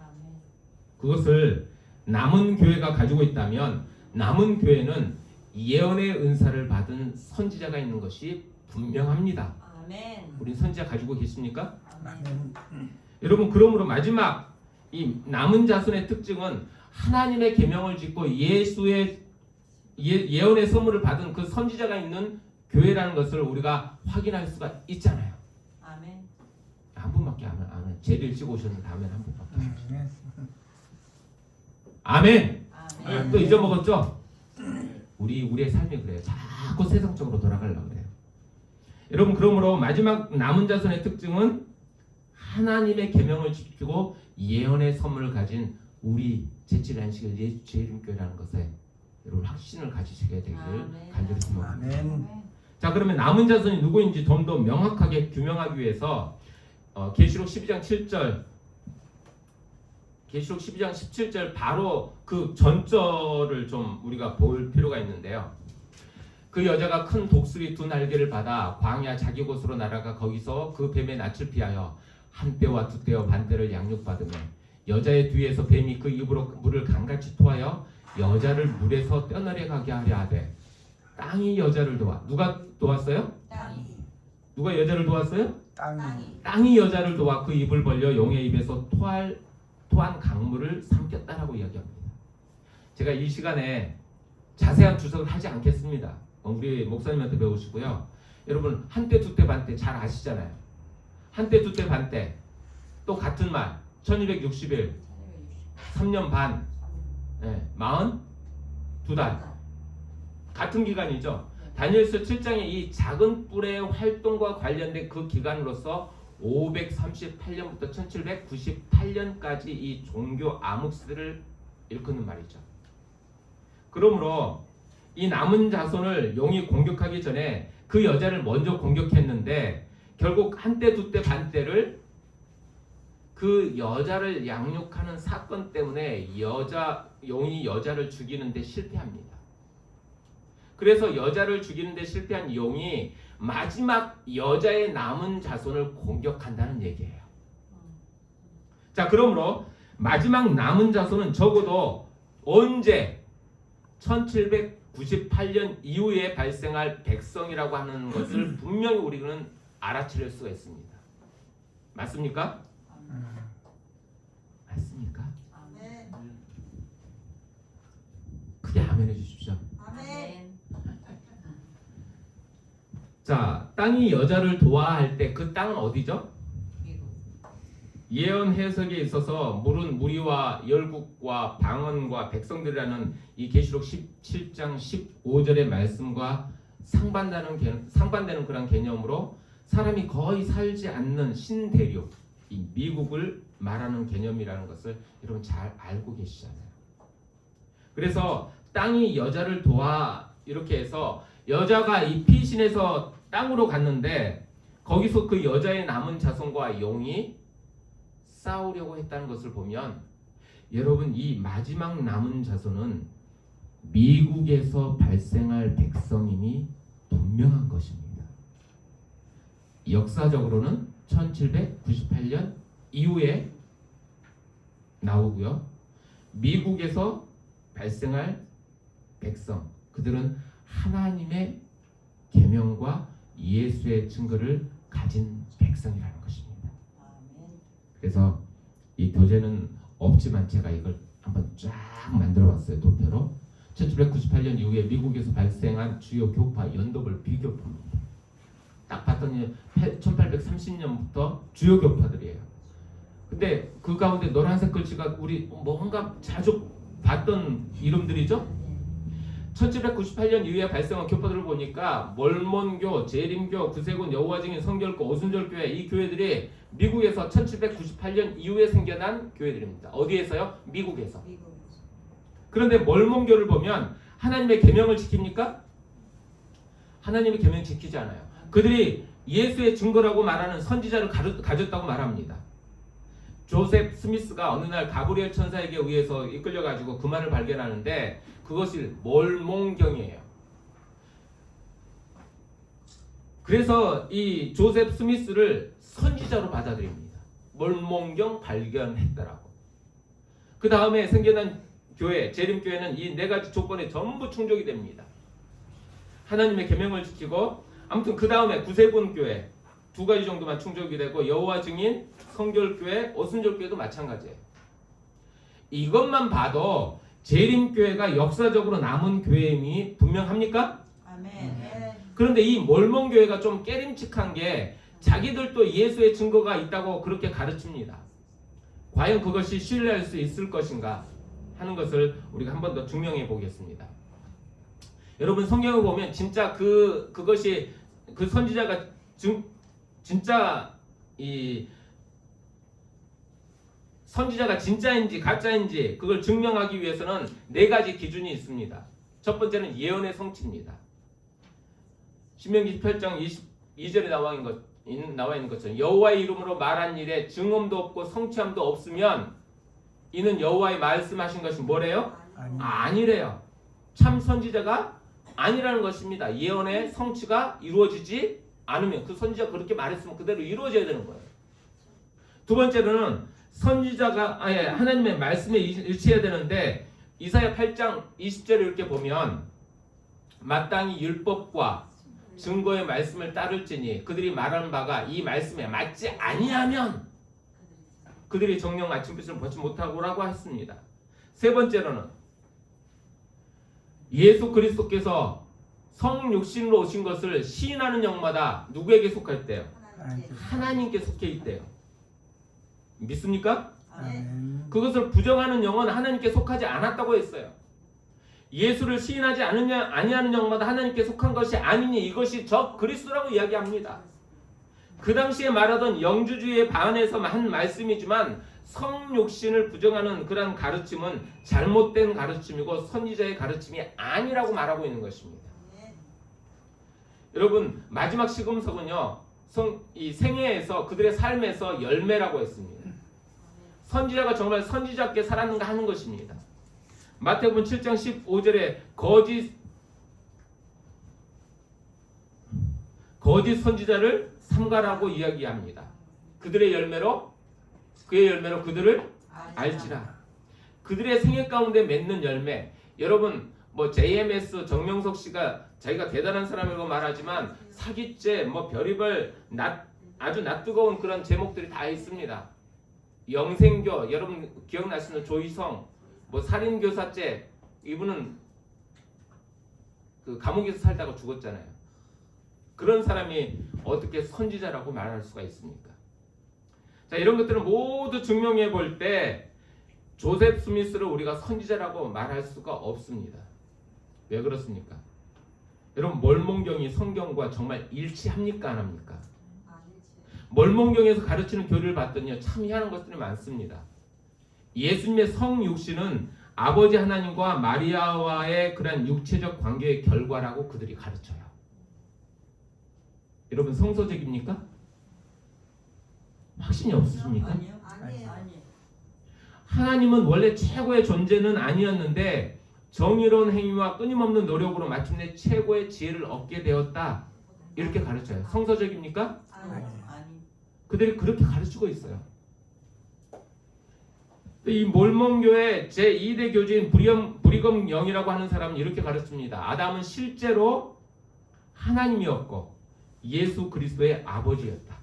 그것을 남은 교회가 가지고 있다면 남은 교회는 예언의 은사를 받은 선지자가 있는 것이 분명합니다. 아멘. 우리 선지자 가지고 계십니까? 아멘. 여러분, 그러므로 마지막 이 남은 자손의 특징은 하나님의 계명을 짓고 예수의 예언의 선물을 받은 그 선지자가 있는 교회라는 것을 우리가 확인할 수가 있잖아요. 아멘. 한 분밖에 안 해. 제일 일찍 오셨는데 아멘 한 분밖에. 아멘. 아멘. 또 잊어먹었죠? 우리의 삶이 그래요. 자꾸 세상적으로 돌아가려고 그래요. 여러분, 그러므로 마지막 남은 자손의 특징은 하나님의 계명을 지키고 예언의 선물을 가진 우리 제7 안식일 예수 재림교회라는 것에 여러분 확신을 가지시게 되길 아멘. 간절히 소망합니다. 아멘. 자, 그러면 남은 자손이 누구인지 좀 더 명확하게 규명하기 위해서 계시록 12장 7절, 계시록 12장 17절 바로 그 전절을 좀 우리가 볼 필요가 있는데요. 그 여자가 큰 독수리 두 날개를 받아 광야 자기 곳으로 날아가 거기서 그 뱀의 낯을 피하여 한 때와 두 때와 반 때를 양육받으며 여자의 뒤에서 뱀이 그 입으로 물을 강같이 토하여 여자를 물에서 떠내려 가게 하려 하되 땅이 여자를 도와. 누가 도왔어요? 땅이. 누가 여자를 도왔어요? 땅이. 땅이 여자를 도와 그 입을 벌려 용의 입에서 토한 강물을 삼켰다라고 이야기합니다. 제가 이 시간에 자세한 주석을 하지 않겠습니다. 우리 목사님한테 배우시고요. 여러분 한때 두때 반때 잘 아시잖아요. 한때 두때 반때 또 같은 말 1260일 3년 반 42달 같은 기간이죠. 다니엘서 7장의 이 작은 뿔의 활동과 관련된 그 기간으로서 538년부터 1798년까지 이 종교 암흑시대를 일컫는 말이죠. 그러므로 이 남은 자손을 용이 공격하기 전에 그 여자를 먼저 공격했는데 결국 한때 두때 반때를 그 여자를 양육하는 사건 때문에 용이 여자를 죽이는데 실패합니다. 그래서 여자를 죽이는데 실패한 용이 마지막 여자의 남은 자손을 공격한다는 얘기예요. 자, 그러므로 마지막 남은 자손은 적어도 언제 1798년 이후에 발생할 백성이라고 하는 것을 분명히 우리는 알아차릴 수가 있습니다. 맞습니까? 맞습니까? 아멘. 크게 아멘 해주십시오. 아멘. 자, 땅이 여자를 도와할 때 그 땅은 어디죠? 미국. 예언 해석에 있어서 물은 무리와 열국과 방언과 백성들이라는 이 계시록 17장 15절의 말씀과 상반되는 그런 개념으로 사람이 거의 살지 않는 신대륙, 이 미국을 말하는 개념이라는 것을 여러분 잘 알고 계시잖아요. 그래서 땅이 여자를 도와 이렇게 해서 여자가 이 피신에서 땅으로 갔는데 거기서 그 여자의 남은 자손과 용이 싸우려고 했다는 것을 보면 여러분 이 마지막 남은 자손은 미국에서 발생할 백성임이 분명한 것입니다. 역사적으로는 1798년 이후에 나오고요. 미국에서 발생할 백성, 그들은 하나님의 계명과 예수의 증거를 가진 백성이라는 것입니다. 아멘. 그래서 이 교재는 없지만 제가 이걸 한번 쫙 만들어봤어요. 도표로 1798년 이후에 미국에서 발생한 주요 교파 연도별 비교표입니다. 딱 봤더니 1830년부터 주요 교파들이에요. 근데 그 가운데 노란색 글씨가 우리 뭔가 자주 봤던 이름들이죠. 1798년 이후에 발생한 교파들을 보니까 몰몬교, 재림교, 구세군, 여호와 증인, 성결교, 오순절교회 이 교회들이 미국에서 1798년 이후에 생겨난 교회들입니다. 어디에서요? 미국에서. 미국. 그런데 몰몬교를 보면 하나님의 계명을 지킵니까? 하나님의 계명 지키지 않아요. 그들이 예수의 증거라고 말하는 선지자를 가졌다고 말합니다. 조셉 스미스가 어느 날 가브리엘 천사에게 의해서 이끌려가지고 그 말을 발견하는데 그것이 몰몬경이에요. 그래서 이 조셉 스미스를 선지자로 받아들입니다. 몰몬경 발견했다라고. 그 다음에 생겨난 교회, 재림교회는 이 네 가지 조건에 전부 충족이 됩니다. 하나님의 계명을 지키고 아무튼 그 다음에 구세군 교회 두 가지 정도만 충족이 되고 여호와 증인, 성결교회, 오순절교회도 마찬가지예요. 이것만 봐도 재림교회가 역사적으로 남은 교회임이 분명합니까? 아멘. 그런데 이 몰몬교회가 좀 깨림칙한 게 자기들도 예수의 증거가 있다고 그렇게 가르칩니다. 과연 그것이 신뢰할 수 있을 것인가 하는 것을 우리가 한 번 더 증명해 보겠습니다. 여러분 성경을 보면 진짜 그것이 그 선지자가 진짜 이 선지자가 진짜인지 가짜인지 그걸 증명하기 위해서는 네 가지 기준이 있습니다. 첫 번째는 예언의 성취입니다. 신명기 18장 22절에 나와 있는 것처럼 여호와의 이름으로 말한 일에 증언도 없고 성취함도 없으면 이는 여호와의 말씀하신 것이 뭐래요? 아니래요. 참 선지자가 아니라는 것입니다. 예언의 성취가 이루어지지 않으면 그 선지자가 그렇게 말했으면 그대로 이루어져야 되는 거예요. 두 번째로는 선지자가 하나님의 말씀에 일치해야 되는데 이사야 8장 20절을 이렇게 보면 마땅히 율법과 증거의 말씀을 따를지니 그들이 말하는 바가 이 말씀에 맞지 아니하면 그들이 정령 아침빛을 보지 못하고라고 했습니다. 세 번째로는 예수 그리스도께서 성육신으로 오신 것을 시인하는 영마다 누구에게 속할 때요? 하나님께 속해 있대요. 믿습니까? 아멘. 그것을 부정하는 영은 하나님께 속하지 않았다고 했어요. 예수를 시인하지 아니하는 영마다 하나님께 속한 것이 아니니 이것이 적 그리스도라고 이야기합니다. 그 당시에 말하던 영주주의에 반해서 한 말씀이지만 성육신을 부정하는 그런 가르침은 잘못된 가르침이고 선지자의 가르침이 아니라고 말하고 있는 것입니다. 여러분 마지막 시금석은요 이 생애에서 그들의 삶에서 열매라고 했습니다. 선지자가 정말 선지자께 살았는가 하는 것입니다. 마태복음 7장 15절에 거짓 선지자를 삼가라고 이야기합니다. 그들의 열매로 그의 열매로 그들을 알지라. 그들의 생애 가운데 맺는 열매. 여러분 뭐 JMS 정명석 씨가 자기가 대단한 사람이라고 말하지만 사기죄 뭐 별의별 아주 낯뜨거운 그런 제목들이 다 있습니다. 영생교 여러분 기억나시는 조희성 뭐 살인교사죄 이분은 그 감옥에서 살다가 죽었잖아요. 그런 사람이 어떻게 선지자라고 말할 수가 있습니까? 자 이런 것들을 모두 증명해 볼 때 조셉 스미스를 우리가 선지자라고 말할 수가 없습니다. 왜 그렇습니까? 여러분 몰몬경이 성경과 정말 일치합니까 안 합니까? 몰몬경에서 가르치는 교리를 봤더니 참 희한한 것들이 많습니다. 예수님의 성육신은 아버지 하나님과 마리아와의 그런 육체적 관계의 결과라고 그들이 가르쳐요. 여러분 성서적입니까? 확신이 없으십니까? 아니요. 하나님은 원래 최고의 존재는 아니었는데 정의로운 행위와 끊임없는 노력으로 마침내 최고의 지혜를 얻게 되었다. 이렇게 가르쳐요. 성서적입니까? 그들이 그렇게 가르치고 있어요. 이 몰몬교의 제2대 교주인 브리검 영이라고 하는 사람은 이렇게 가르칩니다. 아담은 실제로 하나님이었고 예수 그리스도의 아버지였다.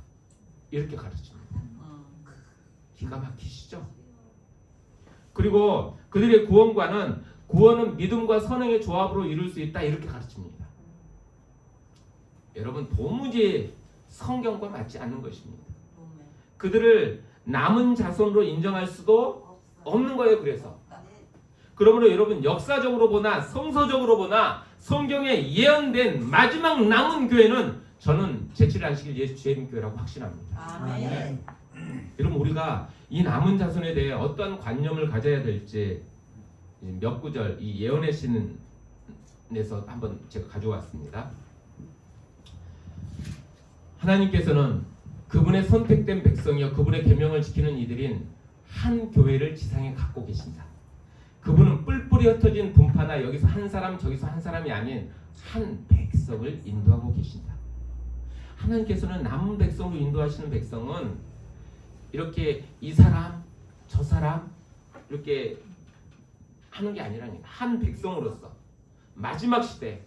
이렇게 가르칩니다. 기가 막히시죠? 그리고 그들의 구원은 믿음과 선행의 조합으로 이룰 수 있다. 이렇게 가르칩니다. 여러분 도무지 성경과 맞지 않는 것입니다. 그들을 남은 자손으로 인정할 수도 없는 거예요. 그러므로 여러분 역사적으로 보나 성서적으로 보나 성경에 예언된 마지막 남은 교회는 저는 제7일 안식일 예수 재림교회라고 확신합니다. 아멘. 여러분 우리가 이 남은 자손에 대해 어떤 관념을 가져야 될지 몇 구절 이 예언의 신에서 한번 제가 가져왔습니다. 하나님께서는 그분의 선택된 백성이여 그분의 계명을 지키는 이들인 한 교회를 지상에 갖고 계신다. 그분은 뿔뿔이 흩어진 분파나 여기서 한 사람 저기서 한 사람이 아닌 한 백성을 인도하고 계신다. 하나님께서는 남은 백성으로 인도하시는 백성은 이렇게 이 사람 저 사람 이렇게 하는 게 아니라니까. 한 백성으로서 마지막 시대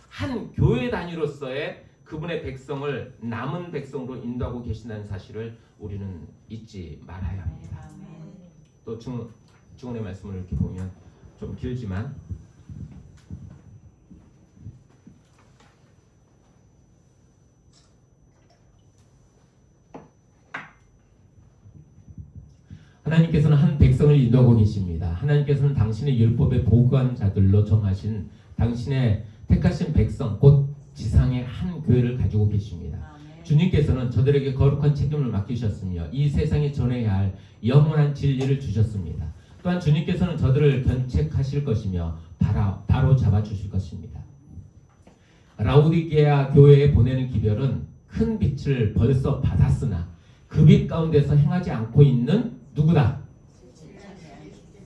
한 교회 단위로서의 그분의 백성을 남은 백성으로 인도하고 계신다는 사실을 우리는 잊지 말아야 합니다. 또 증언의 말씀을 이렇게 보면 좀 길지만 하나님께서는 한 백성을 인도하고 계십니다. 하나님께서는 당신의 율법의 보관자들로 정하신 당신의 택하신 백성 곧 지상의 한 교회를 가지고 계십니다. 주님께서는 저들에게 거룩한 책임을 맡기셨으며 이 세상에 전해야 할 영원한 진리를 주셨습니다. 또한 주님께서는 저들을 견책하실 것이며 바로 잡아주실 것입니다. 라우디게아 교회에 보내는 기별은 큰 빛을 벌써 받았으나 그 빛 가운데서 행하지 않고 있는 누구다?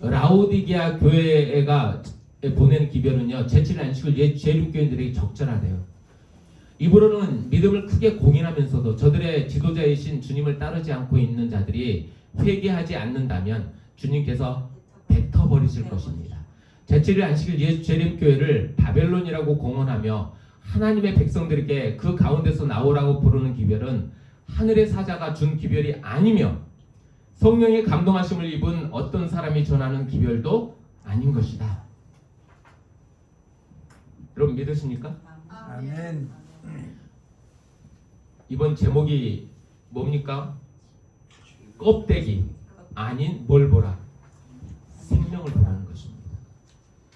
라우디게아 교회가 보내는 기별은요 제7일 안식을 재림교인들에게 적절하대요. 입으로는 믿음을 크게 공인하면서도 저들의 지도자이신 주님을 따르지 않고 있는 자들이 회개하지 않는다면 주님께서 뱉어버리실 것입니다. 제7일 안식일 예수 재림교회를 바벨론이라고 공언하며 하나님의 백성들에게 그 가운데서 나오라고 부르는 기별은 하늘의 사자가 준 기별이 아니며 성령의 감동하심을 입은 어떤 사람이 전하는 기별도 아닌 것이다. 여러분 믿으십니까? 아멘. 이번 제목이 뭡니까? 껍데기 아닌 뭘 보라? 생명을 보라는 것입니다.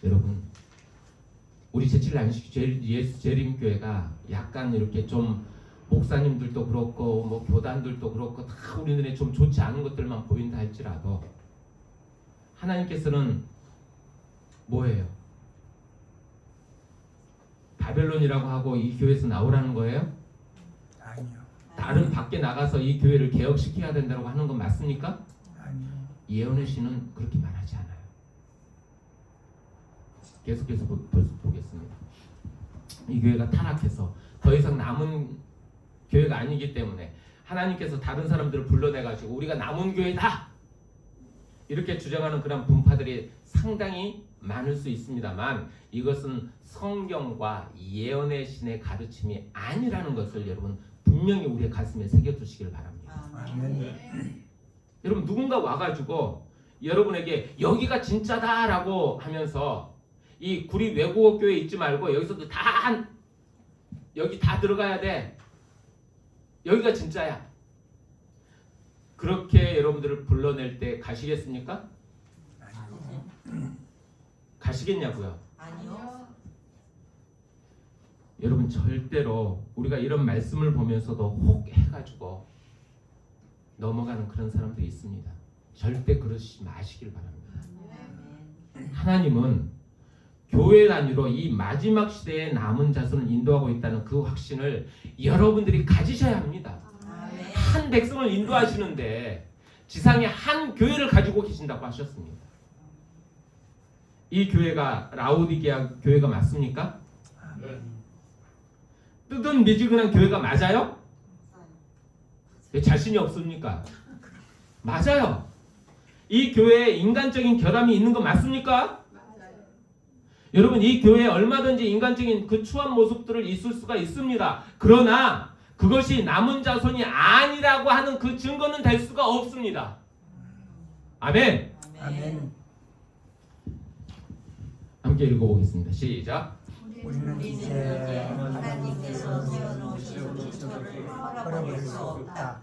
여러분 우리 제7일 안식일 예수 재림교회가 약간 이렇게 좀 목사님들도 그렇고 뭐 교단들도 그렇고 다 우리 눈에 좀 좋지 않은 것들만 보인다 할지라도 하나님께서는 뭐예요? 바벨론이라고 하고 이 교회에서 나오라는 거예요? 아니요. 다른 밖에 나가서 이 교회를 개혁시켜야 된다고 하는 건 맞습니까? 아니요. 예언의 신은 그렇게 말하지 않아요. 계속해서 보겠습니다. 이 교회가 타락해서 더 이상 남은 교회가 아니기 때문에 하나님께서 다른 사람들을 불러내가지고 우리가 남은 교회다 이렇게 주장하는 그런 분파들이 상당히 많을 수 있습니다만 이것은 성경과 예언의 신의 가르침이 아니라는 것을 여러분 분명히 우리의 가슴에 새겨두시길 바랍니다. 아멘. 여러분 누군가 와가지고 여러분에게 여기가 진짜다라고 하면서 이 구리 외국어 교회 있지 말고 여기서도 여기 다 들어가야 돼. 여기가 진짜야. 그렇게 여러분들을 불러낼 때 가시겠습니까? 아니요. 가시겠냐고요? 아니요. 여러분 절대로 우리가 이런 말씀을 보면서도 혹 해가지고 넘어가는 그런 사람들이 있습니다. 절대 그러시지 마시길 바랍니다. 하나님은 교회 단위로 이 마지막 시대에 남은 자손을 인도하고 있다는 그 확신을 여러분들이 가지셔야 합니다. 아멘. 한 백성을 인도하시는데 지상에 한 교회를 가지고 계신다고 하셨습니다. 이 교회가 라오디게아 교회가 맞습니까? 뜨든 미지근한 교회가 맞아요? 왜 자신이 없습니까? 맞아요. 이 교회에 인간적인 결함이 있는 거 맞습니까? 여러분 이 교회에 얼마든지 인간적인 그 추한 모습들을 있을 수가 있습니다. 그러나 그것이 남은 자손이 아니라고 하는 그 증거는 될 수가 없습니다. 아멘. 아멘. 함께 읽어보겠습니다. 시작. 우리는 이제 이제 하나님께서 세워놓으신 조처를 헐어버릴 수 없다.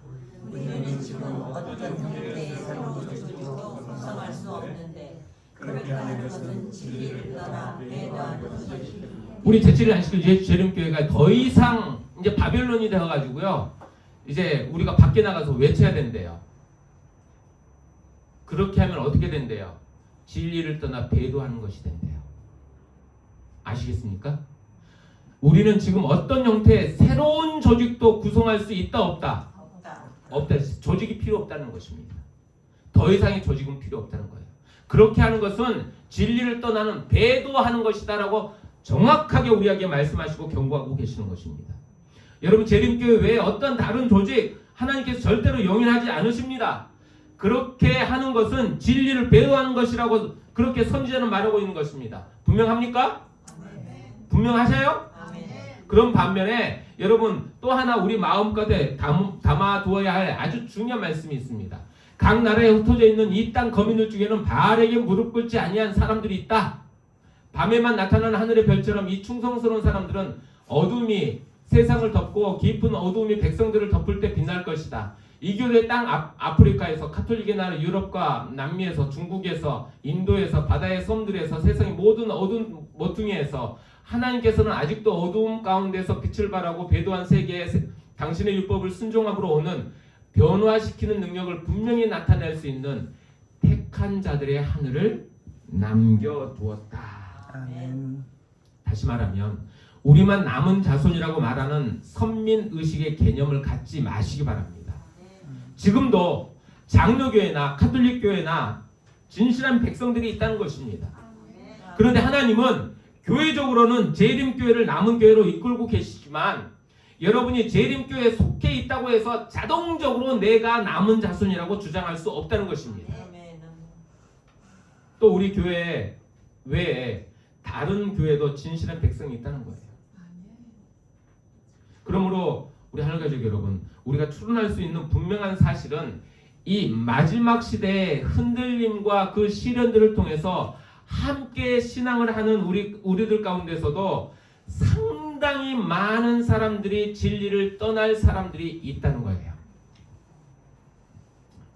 우리는 지금 어떤 형태의 새로운 조직도 구성할 수 없는데 그렇게 하는 것은 진리를 떠나 배도하는 것이지. 우리 제7일 안식일 예수 재림교회가 더 이상 이제 바벨론이 되어가지고요. 이제 우리가 밖에 나가서 외쳐야 된대요. 그렇게 하면 어떻게 된대요? 진리를 떠나 배도하는 것이 된대요. 아시겠습니까? 우리는 지금 어떤 형태의 새로운 조직도 구성할 수 있다 없다? 없다. 없다. 조직이 필요 없다는 것입니다. 더 이상의 조직은 필요 없다는 거예요. 그렇게 하는 것은 진리를 떠나는 배도하는 것이다라고 정확하게 우리에게 말씀하시고 경고하고 계시는 것입니다. 여러분 재림교회 외에 어떤 다른 조직 하나님께서 절대로 용인하지 않으십니다. 그렇게 하는 것은 진리를 배도하는 것이라고 그렇게 선지자는 말하고 있는 것입니다. 분명합니까? 분명하셔요? 아멘. 그런 반면에 여러분 또 하나 우리 마음가에 담아두어야 할 아주 중요한 말씀이 있습니다. 각 나라에 흩어져 있는 이 땅 거민들 중에는 바알에게 무릎 꿇지 아니한 사람들이 있다. 밤에만 나타나는 하늘의 별처럼 이 충성스러운 사람들은 어둠이 세상을 덮고 깊은 어둠이 백성들을 덮을 때 빛날 것이다. 이 교회 땅 아프리카에서 카톨릭의 나라 유럽과 남미에서 중국에서 인도에서 바다의 섬들에서 세상의 모든 어두운 모퉁이에서 하나님께서는 아직도 어두움 가운데서 빛을 발하고 배도한 세계에 당신의 율법을 순종함으로 오는 변화시키는 능력을 분명히 나타낼 수 있는 택한 자들의 하늘을 남겨두었다. 아멘. 다시 말하면 우리만 남은 자손이라고 말하는 선민의식의 개념을 갖지 마시기 바랍니다. 지금도 장로교회나 카톨릭교회나 진실한 백성들이 있다는 것입니다. 그런데 하나님은 교회적으로는 재림교회를 남은 교회로 이끌고 계시지만 여러분이 재림교회에 속해 있다고 해서 자동적으로 내가 남은 자손이라고 주장할 수 없다는 것입니다. 아멘. 또 우리 교회 외에 다른 교회도 진실한 백성이 있다는 거예요. 그러므로 우리 하늘가족 여러분, 우리가 추론할 수 있는 분명한 사실은 이 마지막 시대의 흔들림과 그 시련들을 통해서 함께 신앙을 하는 우리들 가운데서도 상당히 많은 사람들이 진리를 떠날 사람들이 있다는 거예요.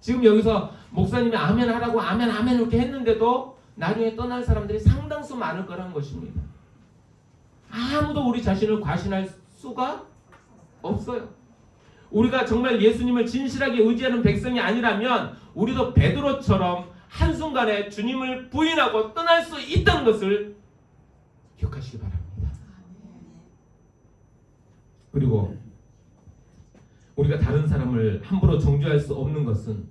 지금 여기서 목사님이 아멘 하라고 아멘 아멘 이렇게 했는데도 나중에 떠날 사람들이 상당수 많을 거라는 것입니다. 아무도 우리 자신을 과신할 수가 없어요. 우리가 정말 예수님을 진실하게 의지하는 백성이 아니라면 우리도 베드로처럼 한순간에 주님을 부인하고 떠날 수 있다는 것을 기억하시기 바랍니다. 그리고 우리가 다른 사람을 함부로 정죄할 수 없는 것은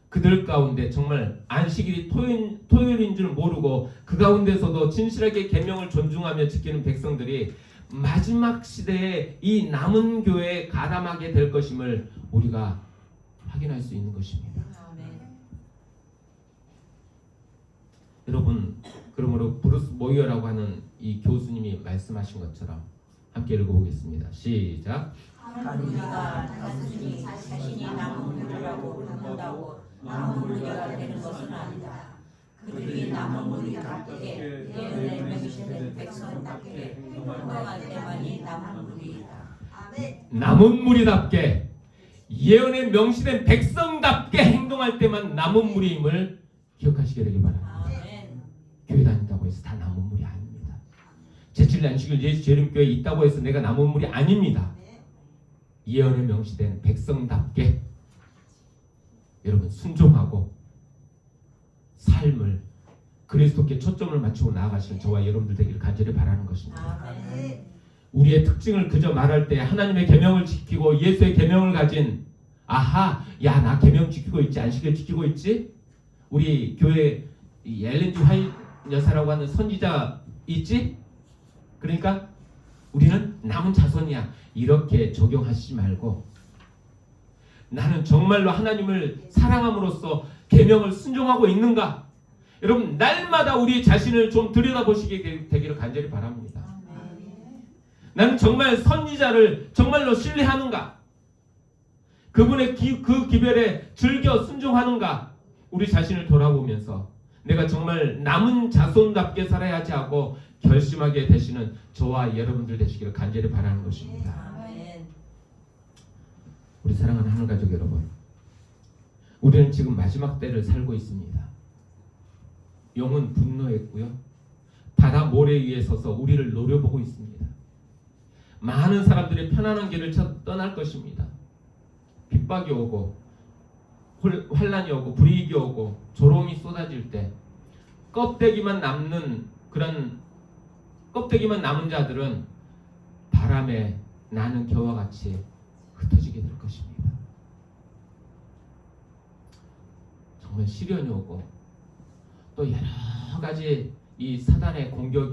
그들 가운데 정말 안식일이 토요일인 줄 모르고 그 가운데서도 진실하게 계명을 존중하며 지키는 백성들이 마지막 시대에 이 남은 교회에 가담하게 될 것임을 우리가 확인할 수 있는 것입니다. 아멘. 여러분, 그러므로 브루스 모이어라고 하는 이 교수님이 말씀하신 것처럼 함께 읽어보겠습니다. 시작. 우리가 단순히 자신이 남은 무리라고 부른다고 남은 무리가 되는 것은 아니다. 그들이 남은 무리답게 예언의 명시된 백성답게 행동할 때만이 남은 무리이다. 남은 무리답게 예언에 명시된 백성답게 행동할 때만 남은 무리임을 기억하시게 되길 바랍니다. 아멘. 교회 다닌다고 해서 다 남은 무리 아닙니다. 제7일 안식일 예수 재림교회에 있다고 해서 내가 남은 무리 아닙니다. 예언에 명시된 백성답게 여러분 순종하고 삶을 그리스도께 초점을 맞추고 나아가시는 저와 여러분들 되기를 간절히 바라는 것입니다. 아멘. 우리의 특징을 그저 말할 때 하나님의 계명을 지키고 예수의 계명을 가진 아하, 야, 나 계명 지키고 있지, 안식일 지키고 있지? 우리 교회 엘렌지 화이 여사라고 하는 선지자 있지? 그러니까 우리는 남은 자손이야. 이렇게 적용하시지 말고 나는 정말로 하나님을 사랑함으로써 계명을 순종하고 있는가? 여러분 날마다 우리 자신을 좀 들여다보시게 되기를 간절히 바랍니다. 나는 정말 선지자를 정말로 신뢰하는가? 그분의 그 기별에 즐겨 순종하는가? 우리 자신을 돌아보면서 내가 정말 남은 자손답게 살아야지 하고 결심하게 되시는 저와 여러분들 되시기를 간절히 바라는 것입니다. 아멘. 우리 사랑하는 하늘가족 여러분, 우리는 지금 마지막 때를 살고 있습니다. 영은 분노했고요, 바다 모래 위에 서서 우리를 노려보고 있습니다. 많은 사람들이 편안한 길을 떠날 것입니다. 핍박이 오고 환란이 오고 불이익이 오고 조롱이 쏟아질 때 껍데기만 남는 자들은 바람에 나는 겨와 같이 흩어지게 될 것입니다. 정말 시련이 오고 또 여러 가지 이 사단의 공격이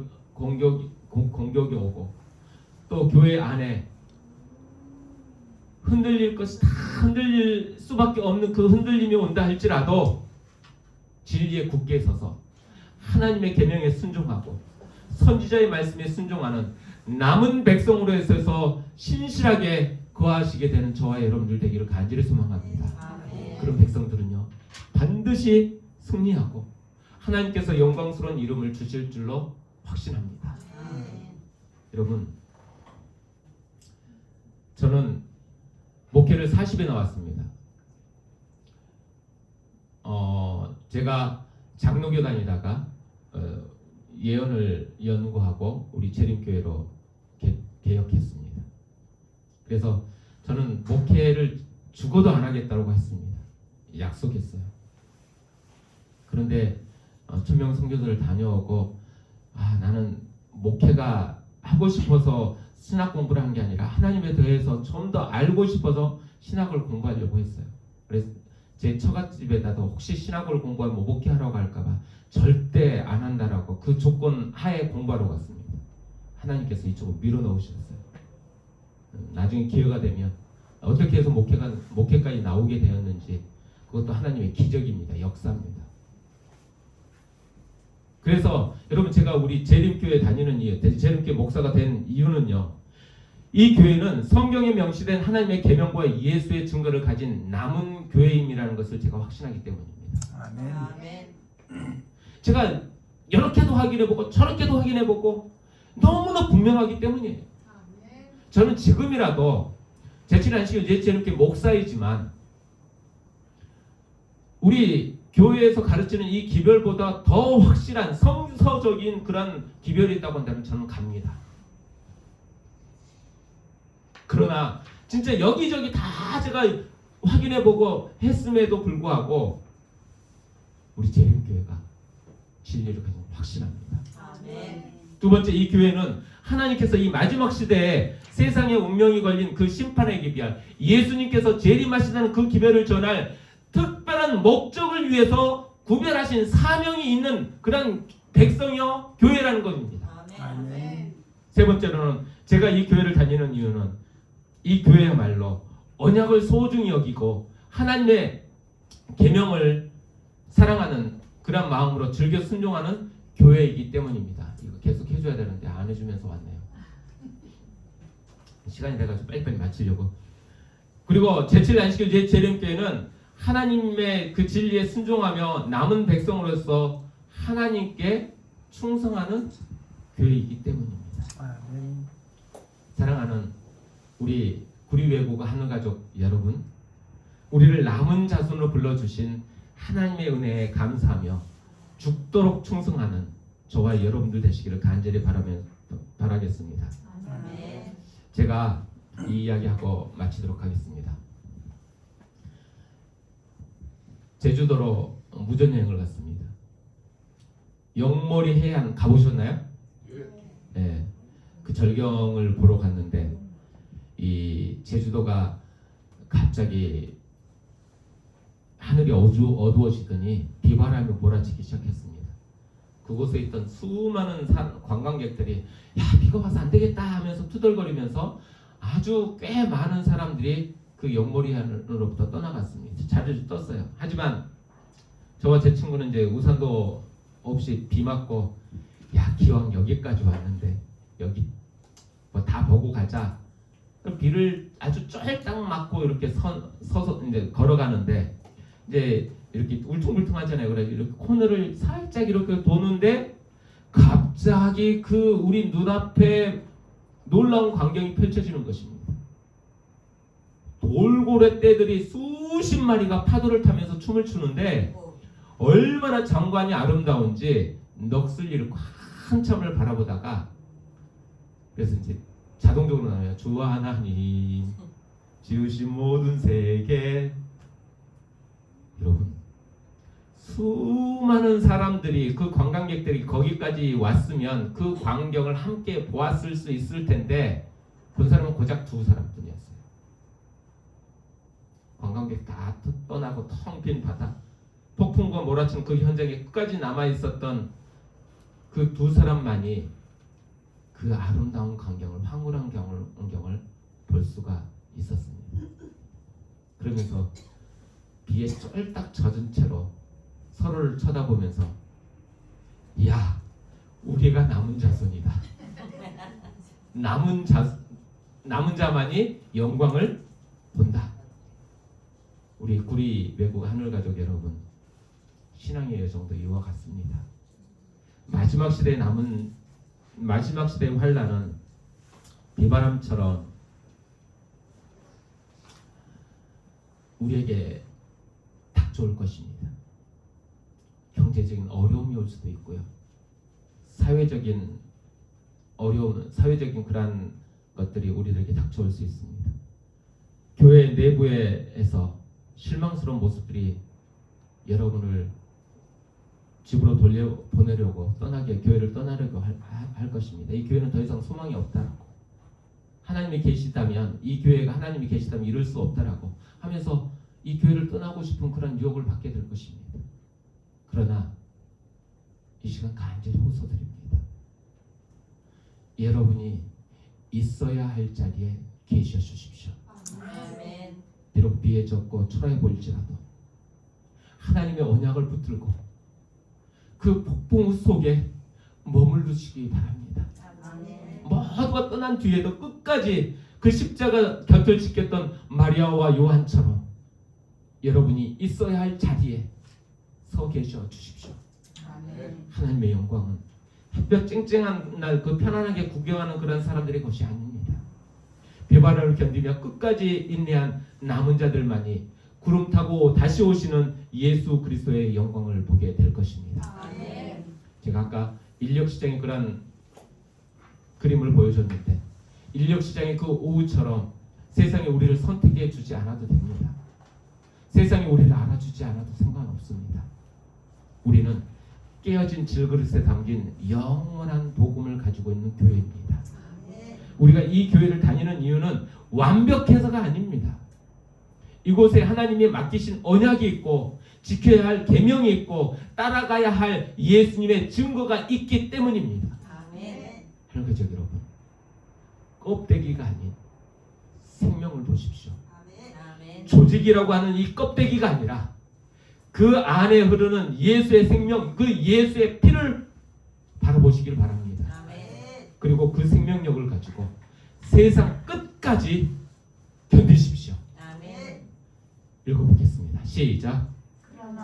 오고 또 교회 안에 흔들릴 수밖에 없는 그 흔들림이 온다 할지라도 진리에 굳게 서서 하나님의 계명에 순종하고 선지자의 말씀에 순종하는 남은 백성으로 해서 신실하게 거하시게 되는 저와 여러분들 되기를 간절히 소망합니다. 아멘. 그런 백성들은요 반드시 승리하고 하나님께서 영광스러운 이름을 주실 줄로 확신합니다. 여러분, 저는 목회를 40에 나왔습니다. 제가 장로교 다니다가 예언을 연구하고 우리 재림교회로 개혁했습니다. 그래서 저는 목회를 죽어도 안 하겠다고 했습니다. 약속했어요. 그런데 천명 선교들을 다녀오고 나는 목회가 하고 싶어서 신학 공부를 한 게 아니라 하나님에 대해서 좀 더 알고 싶어서 신학을 공부하려고 했어요. 그래서 제 처갓집에다도 혹시 신학을 공부하면 목회하라고 할까봐 절대 안 한다라고 그 조건 하에 공부하러 갔습니다. 하나님께서 이쪽으로 밀어넣으셨어요. 나중에 기회가 되면 어떻게 해서 목회까지 나오게 되었는지 그것도 하나님의 기적입니다. 역사입니다. 그래서 여러분 제가 우리 재림교회 다니는 이유, 재림교회 목사가 된 이유는요. 이 교회는 성경에 명시된 하나님의 계명과 예수의 증거를 가진 남은 교회임이라는 것을 제가 확신하기 때문입니다. 아멘. 아멘. 제가 이렇게도 확인해보고 저렇게도 확인해보고 너무나 분명하기 때문이에요. 저는 지금이라도 제칠 안식일 재림교회 목사이지만 우리 교회에서 가르치는 이 기별보다 더 확실한 성서적인 그런 기별이 있다고 한다면 저는 갑니다. 그러나 진짜 여기저기 다 제가 확인해보고 했음에도 불구하고 우리 재림교회가 진리를 가지고 확신합니다. 아멘. 두 번째, 이 교회는 하나님께서 이 마지막 시대에 세상의 운명이 걸린 그 심판의 기별, 예수님께서 재림하시는 그 기별을 전할 특별한 목적을 위해서 구별하신 사명이 있는 그런 백성이요 교회라는 것입니다. 아멘. 세 번째로는 제가 이 교회를 다니는 이유는 이 교회야말로 언약을 소중히 여기고 하나님의 계명을 사랑하는 그런 마음으로 즐겨 순종하는 교회이기 때문입니다. 이거 계속 해줘야 되는데 안 해주면서 왔네요. 시간이 돼가지고 빨리빨리 마치려고. 그리고 제7일 안식일 재림교회는 하나님의 그 진리에 순종하며 남은 백성으로서 하나님께 충성하는 교회이기 때문입니다. 아멘. 사랑하는 우리 구리외국 하늘가족 여러분, 우리를 남은 자손으로 불러주신 하나님의 은혜에 감사하며 죽도록 충성하는 저와 여러분들 되시기를 간절히 바라겠습니다. 아멘. 제가 이 이야기하고 마치도록 하겠습니다. 제주도로 무전여행을 갔습니다. 영모리 해안 가보셨나요? 네. 그 절경을 보러 갔는데 이 제주도가 갑자기 하늘이 어두워지더니 비바람이 몰아치기 시작했습니다. 그곳에 있던 수많은 관광객들이 야 비가 와서 안 되겠다 하면서 투덜거리면서 아주 꽤 많은 사람들이 그 영모리 해안으로부터 떠나갔습니다. 자리를 떴어요. 하지만 저와 제 친구는 이제 우산도 없이 비 맞고 야 기왕 여기까지 왔는데 여기 뭐 다 보고 가자. 비를 아주 쫄딱 맞고 이렇게 서서 이제 걸어가는데 이제 이렇게 울퉁불퉁하잖아요. 그래서 이렇게 코너를 살짝 이렇게 도는데 갑자기 그 우리 눈앞에 놀라운 광경이 펼쳐지는 것입니다. 돌고래 떼들이 수십 마리가 파도를 타면서 춤을 추는데 얼마나 장관이 아름다운지 넋을 잃고 한참을 바라보다가 그래서 이제 자동적으로 나와요. 주 하나님 지으신 모든 세계. 여러분 수많은 사람들이 그 관광객들이 거기까지 왔으면 그 광경을 함께 보았을 수 있을 텐데 본 사람은 고작 두 사람뿐이었어요. 관광객 다 떠나고 텅 빈 바다, 폭풍과 몰아치는 그 현장에 끝까지 남아있었던 그 두 사람만이 그 아름다운 광경을, 황홀한 광경을 볼 수가 있었습니다. 그러면서 비에 쫄딱 젖은 채로 서로를 쳐다보면서 야 우리가 남은 자손이다. 남은 자만이 영광을 본다. 우리 구리 외국 하늘가족 여러분, 신앙의 여정도 이와 같습니다. 마지막 시대의 환란은 비바람처럼 우리에게 닥쳐올 것입니다. 경제적인 어려움이 올 수도 있고요. 사회적인 어려움, 사회적인 그런 것들이 우리들에게 닥쳐올 수 있습니다. 교회 내부에서 실망스러운 모습들이 여러분을 집으로 보내려고 교회를 떠나려고 할 것입니다. 이 교회는 더 이상 소망이 없다라고, 하나님이 계시다면, 이 교회가 하나님이 계시다면 이룰 수 없다라고 하면서 이 교회를 떠나고 싶은 그런 유혹을 받게 될 것입니다. 그러나 이 시간 간절히 호소드립니다. 여러분이 있어야 할 자리에 계셔 주십시오. 아멘. 비록 비에 젖고 초라해 보일지라도 하나님의 언약을 붙들고 그 폭풍 속에 머물르시기 바랍니다. 아멘. 모두가 떠난 뒤에도 끝까지 그 십자가 곁을 지켰던 마리아와 요한처럼 여러분이 있어야 할 자리에 서 계셔 주십시오. 아멘. 하나님의 영광은 햇볕 쨍쨍한 날 그 편안하게 구경하는 그런 사람들의 것이 아닙니다. 비바람을 견디며 끝까지 인내한 남은 자들만이 구름 타고 다시 오시는 예수 그리스도의 영광을 보게 될 것입니다. 아멘. 제가 아까 인력시장의 그런 그림을 보여줬는데 인력시장의 그 오후처럼 세상이 우리를 선택해 주지 않아도 됩니다. 세상이 우리를 알아주지 않아도 상관없습니다. 우리는 깨어진 질그릇에 담긴 영원한 복음을 가지고 있는 교회입니다. 우리가 이 교회를 다니는 이유는 완벽해서가 아닙니다. 이곳에 하나님이 맡기신 언약이 있고 지켜야 할 계명이 있고 따라가야 할 예수님의 증거가 있기 때문입니다. 아멘. 하나님 가족 여러분, 껍데기가 아닌 생명을 보십시오. 아멘. 조직이라고 하는 이 껍데기가 아니라 그 안에 흐르는 예수의 생명, 그 예수의 피를 바라보시길 바랍니다. 아멘. 그리고 그 생명력을 가지고 세상 끝까지 견디십시오. 아멘. 읽어보겠습니다. 시작.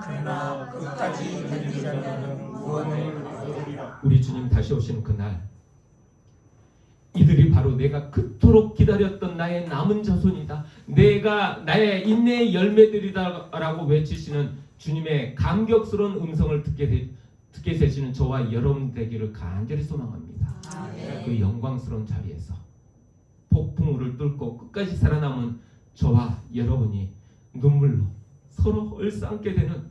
그러나 끝까지 견디자는 구원을 얻으리라. 우리 주님 다시 오시는 그날 이들이 바로 내가 그토록 기다렸던 나의 남은 자손이다. 내가 나의 인내의 열매들이다라고 외치시는 주님의 감격스러운 음성을 듣게 되시는 저와 여러분 되기를 간절히 소망합니다. 아멘. 그 영광스러운 자리에서 폭풍우를 뚫고 끝까지 살아남은 저와 여러분이 눈물로 서로 얼싸안게 되는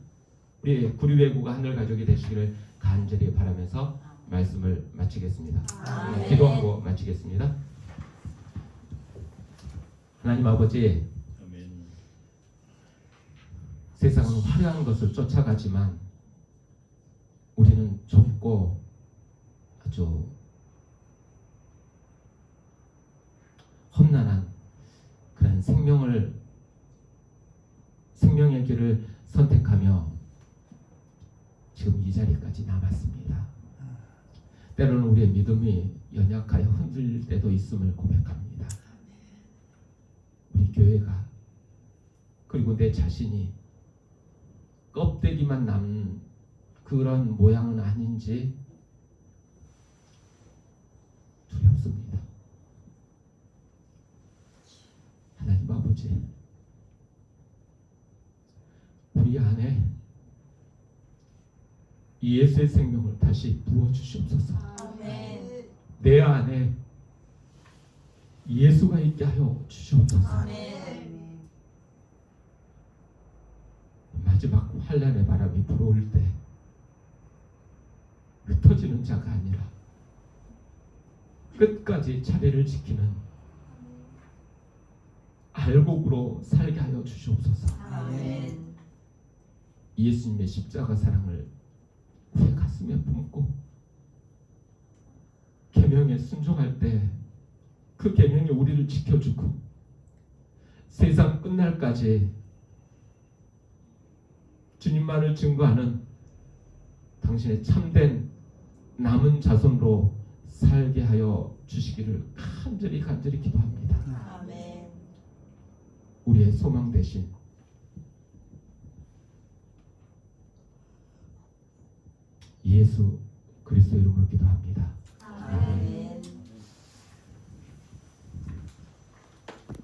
우리 구리외구가 하늘 가족이 되시기를 간절히 바라면서 말씀을 마치겠습니다. 아멘. 기도하고 마치겠습니다. 하나님 아버지, 세상은 화려한 것을 쫓아가지만 우리는 좁고 아주 험난한 그런 생명의 길을 선택하며 지금 이 자리까지 남았습니다. 때로는 우리의 믿음이 연약하여 흔들릴 때도 있음을 고백합니다. 우리 교회가 그리고 내 자신이 껍데기만 남은 그런 모양은 아닌지 두렵습니다. 하나님 아버지, 우리 안에 예수의 생명을 다시 부어주시옵소서. 아멘. 내 안에 예수가 있게 하여 주시옵소서. 아멘. 마지막 환난의 바람이 불어올 때 흩어지는 자가 아니라 끝까지 자리를 지키는 알곡으로 살게 하여 주시옵소서. 아멘. 예수님의 십자가 사랑을 우리의 가슴에 품고 계명에 순종할 때 그 계명이 우리를 지켜주고 세상 끝날까지 주님만을 증거하는 당신의 참된 남은 자손으로 살게 하여 주시기를 간절히 기도합니다. 아멘. 우리의 소망 대신 예수 그리스도 이름으로 기도합니다. 아멘.